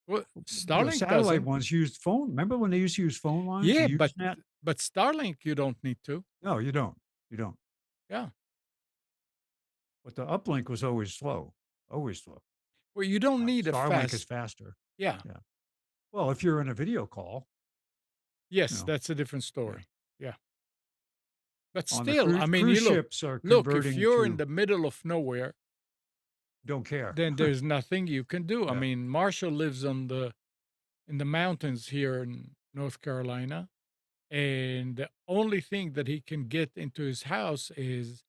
well, the Starlink satellite doesn't. ones used phone. Remember when they used to use phone lines, Yeah, the Usenet? but Starlink you don't need to. No, you don't. You don't. Yeah, But the uplink was always slow, always slow. well, you don't need a Starlink is fast. faster. Yeah, Yeah. Well, if you're in a video call, yes, know, that's a different yeah. story. Yeah, but On the still, I mean, cruise you ships are look. If converting you're in to the middle of nowhere, don't care. then there's nothing you can do. I Yeah. mean, Marshall lives in the mountains here in North Carolina, and the only thing that he can get into his house is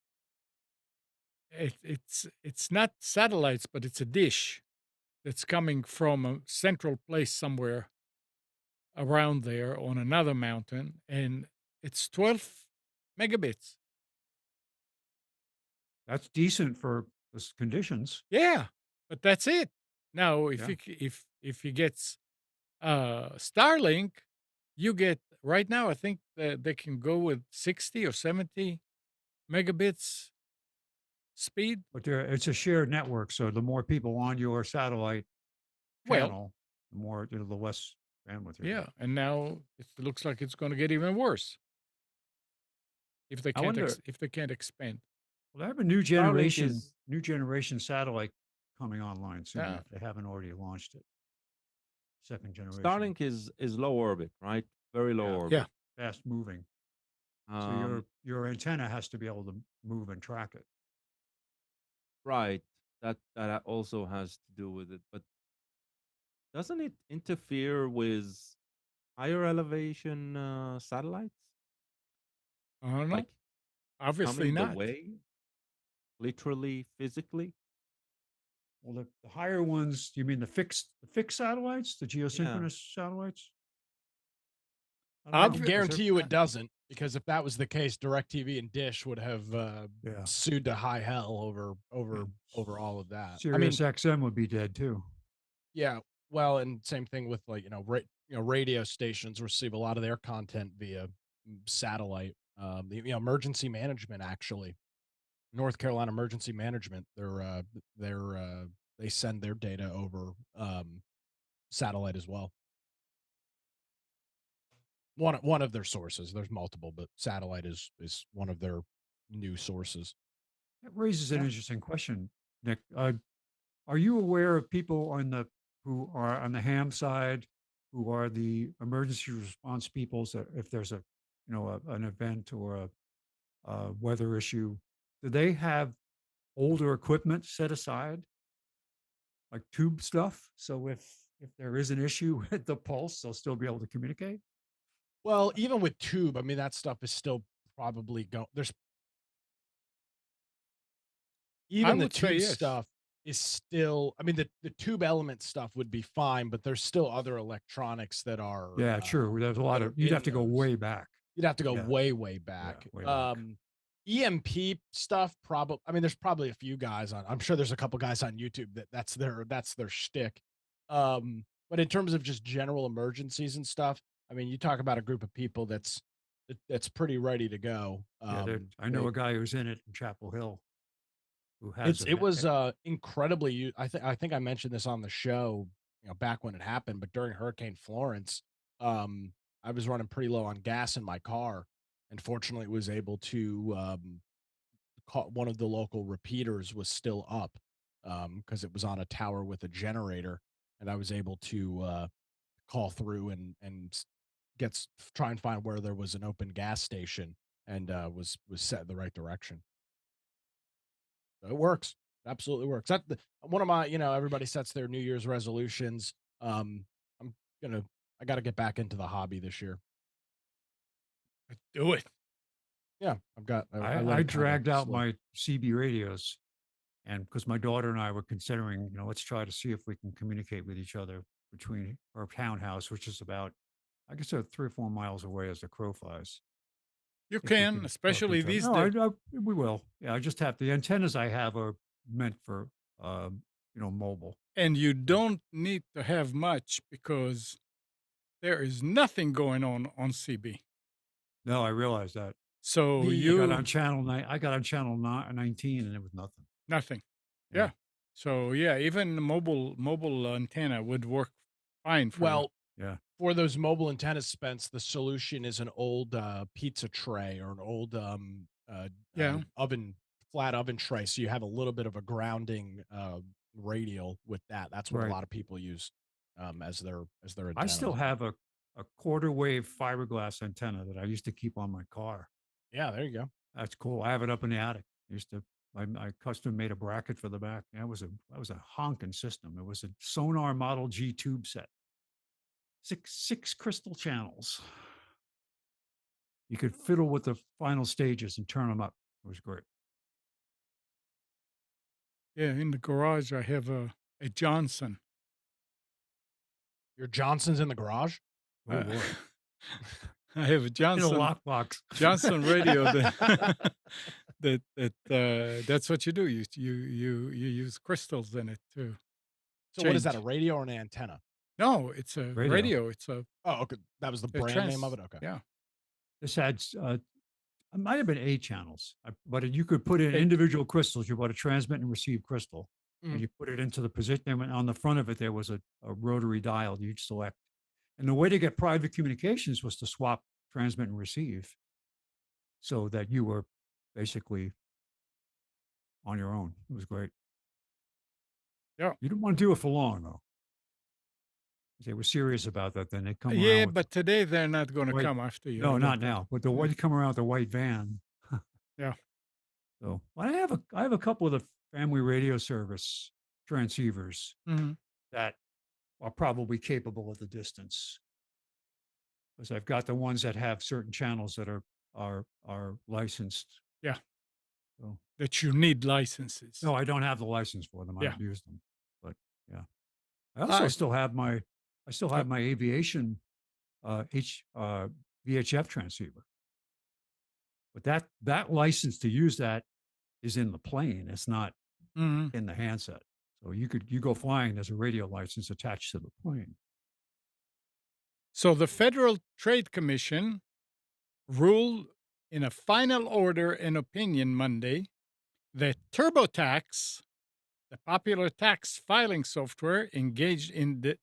it's not satellites, but it's a dish that's coming from a central place somewhere around there on another mountain, and it's 12 megabits. That's decent for conditions. Yeah, but that's it. Now, Yeah. if he gets Starlink, you get right now. I think that they can go with 60 or 70 megabits speed. But it's a shared network. So the more people on your satellite Well, channel, the more, the less bandwidth you're yeah, getting. and now it looks like it's going to get even worse if they I can't wonder. if they can't expand. Well, they have a Starlink is new generation satellite coming online soon Yeah, if they haven't already launched it. Second generation. Starlink is low orbit, right? Very low Yeah. yeah. orbit. Fast moving. So Um, your antenna has to be able to move and track it. right. That also has to do with it, but doesn't it interfere with higher elevation satellites, I don't know. like Obviously coming the not. way, literally, physically? Well, the higher ones, you mean the fixed satellites, the Yeah. geosynchronous satellites? I don't I know can because they're guarantee you it doesn't, because if that was the case, DirecTV and Dish would have yeah. sued to high hell over Yeah. all of that. I mean, Sirius XM would be dead too. yeah, well, and same thing with, like, radio stations receive a lot of their content via satellite. Emergency management, actually, North Carolina Emergency Management, they're they send their data over satellite as well. One of their sources. There's multiple, but satellite is one of their new sources. That raises an Yeah. interesting question, Nick. Are you aware of people who are on the ham side, who are the emergency response people? So if there's an event or a weather issue, do they have older equipment set aside, like tube stuff? So if there is an issue with the pulse, they'll still be able to communicate. Well, even with tube, I mean, that stuff is still probably there's I even the would say tube yes. stuff is still, I mean, the tube element stuff would be fine, but there's still other electronics Yeah, true. There's a lot that are of you'd have in to go those. way back. You'd have to go Yeah, way, way yeah, back. way back. EMP stuff, probably. I mean, there's probably a few guys on. I'm sure there's a couple guys on YouTube that's their shtick. But in terms of just general emergencies and stuff, I mean, you talk about a group of people that's pretty ready to go. Yeah, I know They a guy who's in it in Chapel Hill who has It's a it was, incredibly I think I mentioned this on the show, back when it happened, but during Hurricane Florence, I was running pretty low on gas in my car, and fortunately was able to, call one of the local repeaters was still up, because it was on a tower with a generator, and I was able to, call through and try and find where there was an open gas station, and, was set in the right direction. It works. Absolutely works. One of my, everybody sets their New Year's resolutions. I'm gonna, I got to get back into the hobby this year. Do it. Yeah, I let I it kind of dragged out slip. my CB radios, and because my daughter and I were considering, let's try to see if we can communicate with each other between our townhouse, which is about, I guess, 3 or 4 miles away as the crow flies. You If we can, can talk to especially each other. these No, days. we will. Yeah, I just have the antennas I have are meant for, mobile. And you don't need to have much because there is nothing going on CB. No, I realize that. So I The got on channel 19, and it was nothing. nothing. Yeah. Yeah. So yeah, even mobile antenna would work fine for you. Well, Yeah. for those mobile antennas, Spence, the solution is an old pizza tray or an old Yeah. flat oven tray. So you have a little bit of a grounding radial with that. That's what a Right. lot of people use as their I still antennas. have a quarter wave fiberglass antenna that I used to keep on my car. Yeah, there you go. That's cool. I have it up in the attic. I custom made a bracket for the back. That was a honking system. It was a Sonar Model G tube set. Six crystal channels. You could fiddle with the final stages and turn them up. It was great. Yeah. In the garage, I have a Johnson. Your Johnson's in the garage? Oh boy. I have a In a Johnson lockbox. radio. that's what you do. You use crystals in it to So what is that, a change. radio or an antenna? No, it's a Radio. radio. It's Oh, okay. That was the a brand name of it? Okay. yeah. This had it might have been 8 channels, but you could put in It individual crystals. You bought a transmit and receive crystal, and Mhm. you put it into the position. And on the front of it, there was a rotary dial you'd select. And the way to get private communications was to swap transmit and receive, so that you were basically on your own. It was great. yeah. You didn't want to do it for long, though. If they were serious about that, then they'd come around Yeah, with but today they're not gonna white. come after you, I No, don't not think. now. But the Yeah. white come around with the white van. Yeah. So I have a couple of the family radio service transceivers Mhm. that are probably capable of the distance, because I've got the ones that have certain channels that are licensed. Yeah. So That you need licenses. no, I don't have the license for them. I Yeah. don't use them. But yeah, I also I still have my uh, aviation VHF transceiver, but that license to use that is in the plane. It's not mhm. in the handset. So you go flying, there's a radio license attached to the plane. So the Federal Trade Commission ruled in a final order and opinion Monday that TurboTax, the popular tax filing software, engaged in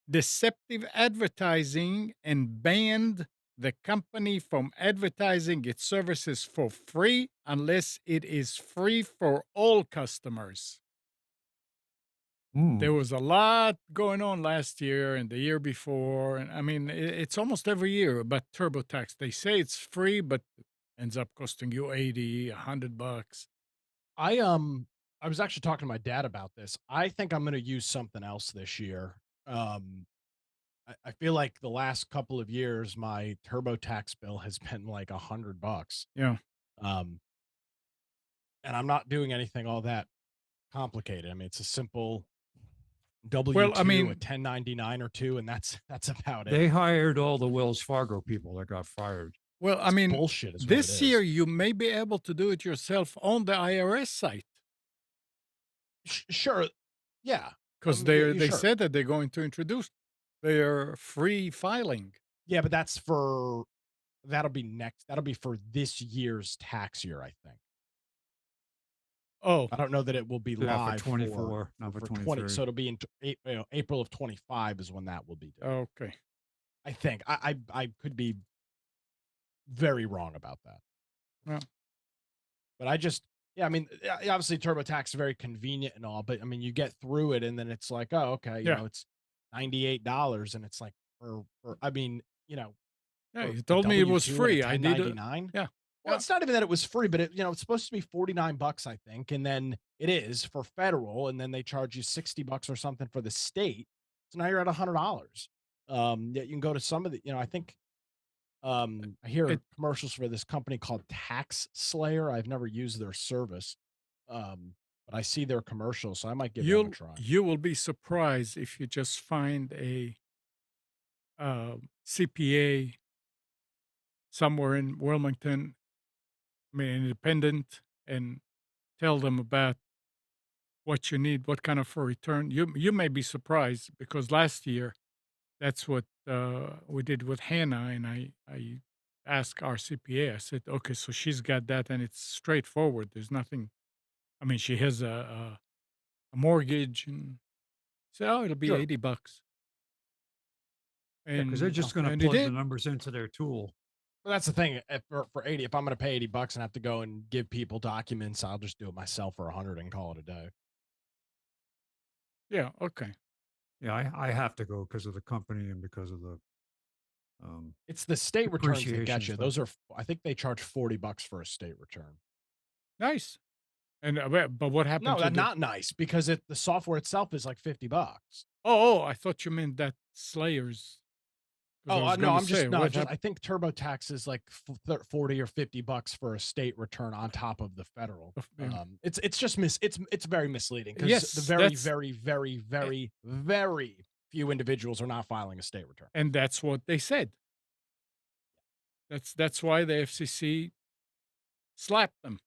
deceptive advertising and banned the company from advertising its services for free unless it is free for all customers. Mm. There was a lot going on last year and the year before, and I mean, it's almost every year about TurboTax. They say it's free, but ends up costing you 80, $100. I I was actually talking to my dad about this. I think I'm going to use something else this year. Um, I feel like the last couple of years, my TurboTax bill has been like $100. Yeah. Um, and I'm not doing anything all that complicated. I mean, it's a simple W Well, I two, a mean, 1099 or two, and that's about it. They hired all the Wells Fargo people that got fired. well, I It's mean, bullshit, is what it this year is. you may be able to do it yourself on the IRS site Sure, yeah. because they Sure, said that they're going to introduce their free filing. yeah, but that's for that'll be next. That'll be for this year's tax year, I think. Oh, I don't know that it will be Yeah, for live 24, not for 20. 23. So it'll be in April of 25 is when that will be due. okay. I think. I could be very wrong about that. Well, But I just, yeah, I mean, obviously TurboTax is very convenient and all, but I mean, you get through it and then it's like, oh, okay, yeah. it's $98, and it's like I mean, Yeah, for you a told me it was W-2 and a free. I need a 1099. yeah. Well, Yeah. it's not even that it was free, but it's supposed to be $49, I think, and then it is for federal, and then they charge you $60 or something for the state. So now you're at $100. Yet you can go to some of the, I think I hear It commercials for this company called Tax Slayer. I've never used their service. But I see their commercials, so I might give them a try. you will be surprised if you just find a CPA somewhere in Wilmington, I mean, independent, and tell them about what you need, what kind of a return. You may be surprised because last year that's what we did with Hannah, and I asked our CPA. I said, okay, so she's got that, and it's straightforward. There's nothing. I mean, she has a mortgage, and so oh, it'll be Sure. $80, Yeah, because they're and just going to and he plug the did. numbers into their tool. But that's the thing. For 80, if I'm going to pay $80 and have to go and give people documents, I'll just do it myself for 100 and call it a day. Yeah, okay. Yeah, I have to go because of the company and because of the It's the state returns that depreciation get you. stuff. Those are, I think they charge $40 for a state return. Nice. And but what happened No, to that's the not nice because the software itself is like $50. I thought you meant that Slayers, 'cause I Oh, was no, gonna I'm say, just no, what I think TurboTax is like 40 or $50 for a state return on top of the federal. yeah. It's just it's very misleading because the Yes, very, that's very, very, very, very few individuals are not filing a state return. and that's what they said. That's why the FCC slapped them.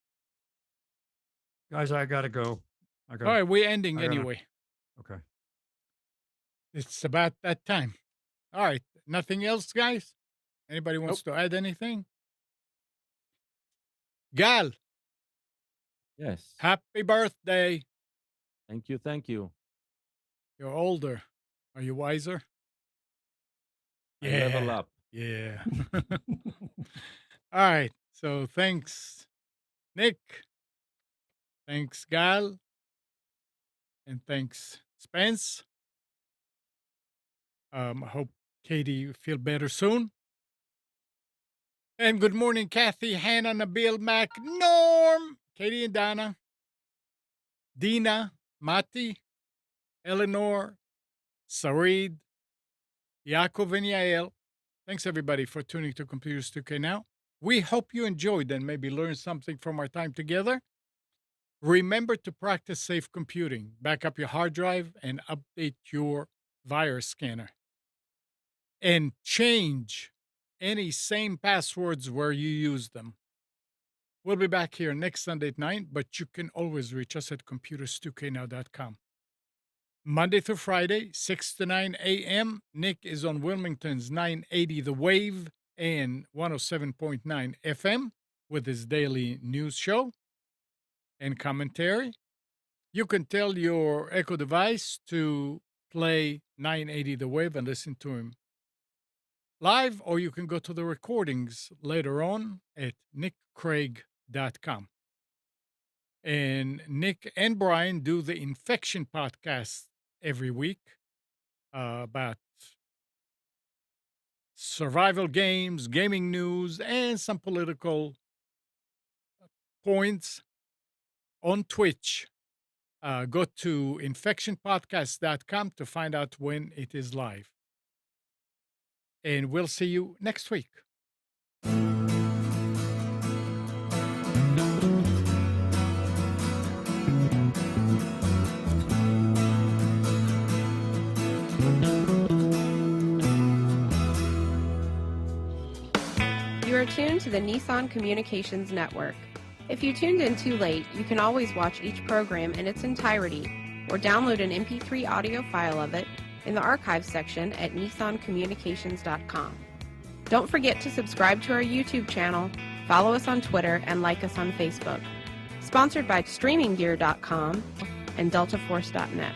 Guys, I gotta go. I All gotta. right, we're ending I gotta- anyway. Okay. It's about that time. All right. Nothing else, guys? Anybody wants to add anything? Gal, Yes. happy birthday. Thank you. Thank you. You're older. Are you wiser? I level up. Yeah. All right. So thanks, Nick. Thanks, Gal. And thanks, Spence. I hope Katie you feel better soon. And good morning, Kathy, Hannah, Nabil, Mac, Norm, Katie and Donna, Dina, Mati, Eleanor, Sarid, Yaakov, and Yael. Thanks, everybody, for tuning to Computers 2K Now. We hope you enjoyed and maybe learned something from our time together. Remember to practice safe computing. Back up your hard drive and update your virus scanner. And change any same passwords where you use them. We'll be back here next Sunday at 9, but you can always reach us at computers2know.com. Monday through Friday, 6 to 9 a.m., Nick is on Wilmington's 980 The Wave and 107.9 FM with his daily news show and commentary. You can tell your Echo device to play 980 The Wave and listen to him live, or you can go to the recordings later on at nickcraig.com. And Nick and Brian do the Infection podcast every week about survival games, gaming news, and some political points on Twitch. Go to infectionpodcast.com to find out when it is live. And we'll see you next week. You are tuned to the Nissan Communications Network. If you tuned in too late, you can always watch each program in its entirety or download an MP3 audio file of it in the archives section at nissancommunications.com. Don't forget to subscribe to our YouTube channel, follow us on Twitter, and like us on Facebook. Sponsored by StreamingGear.com and DeltaForce.net.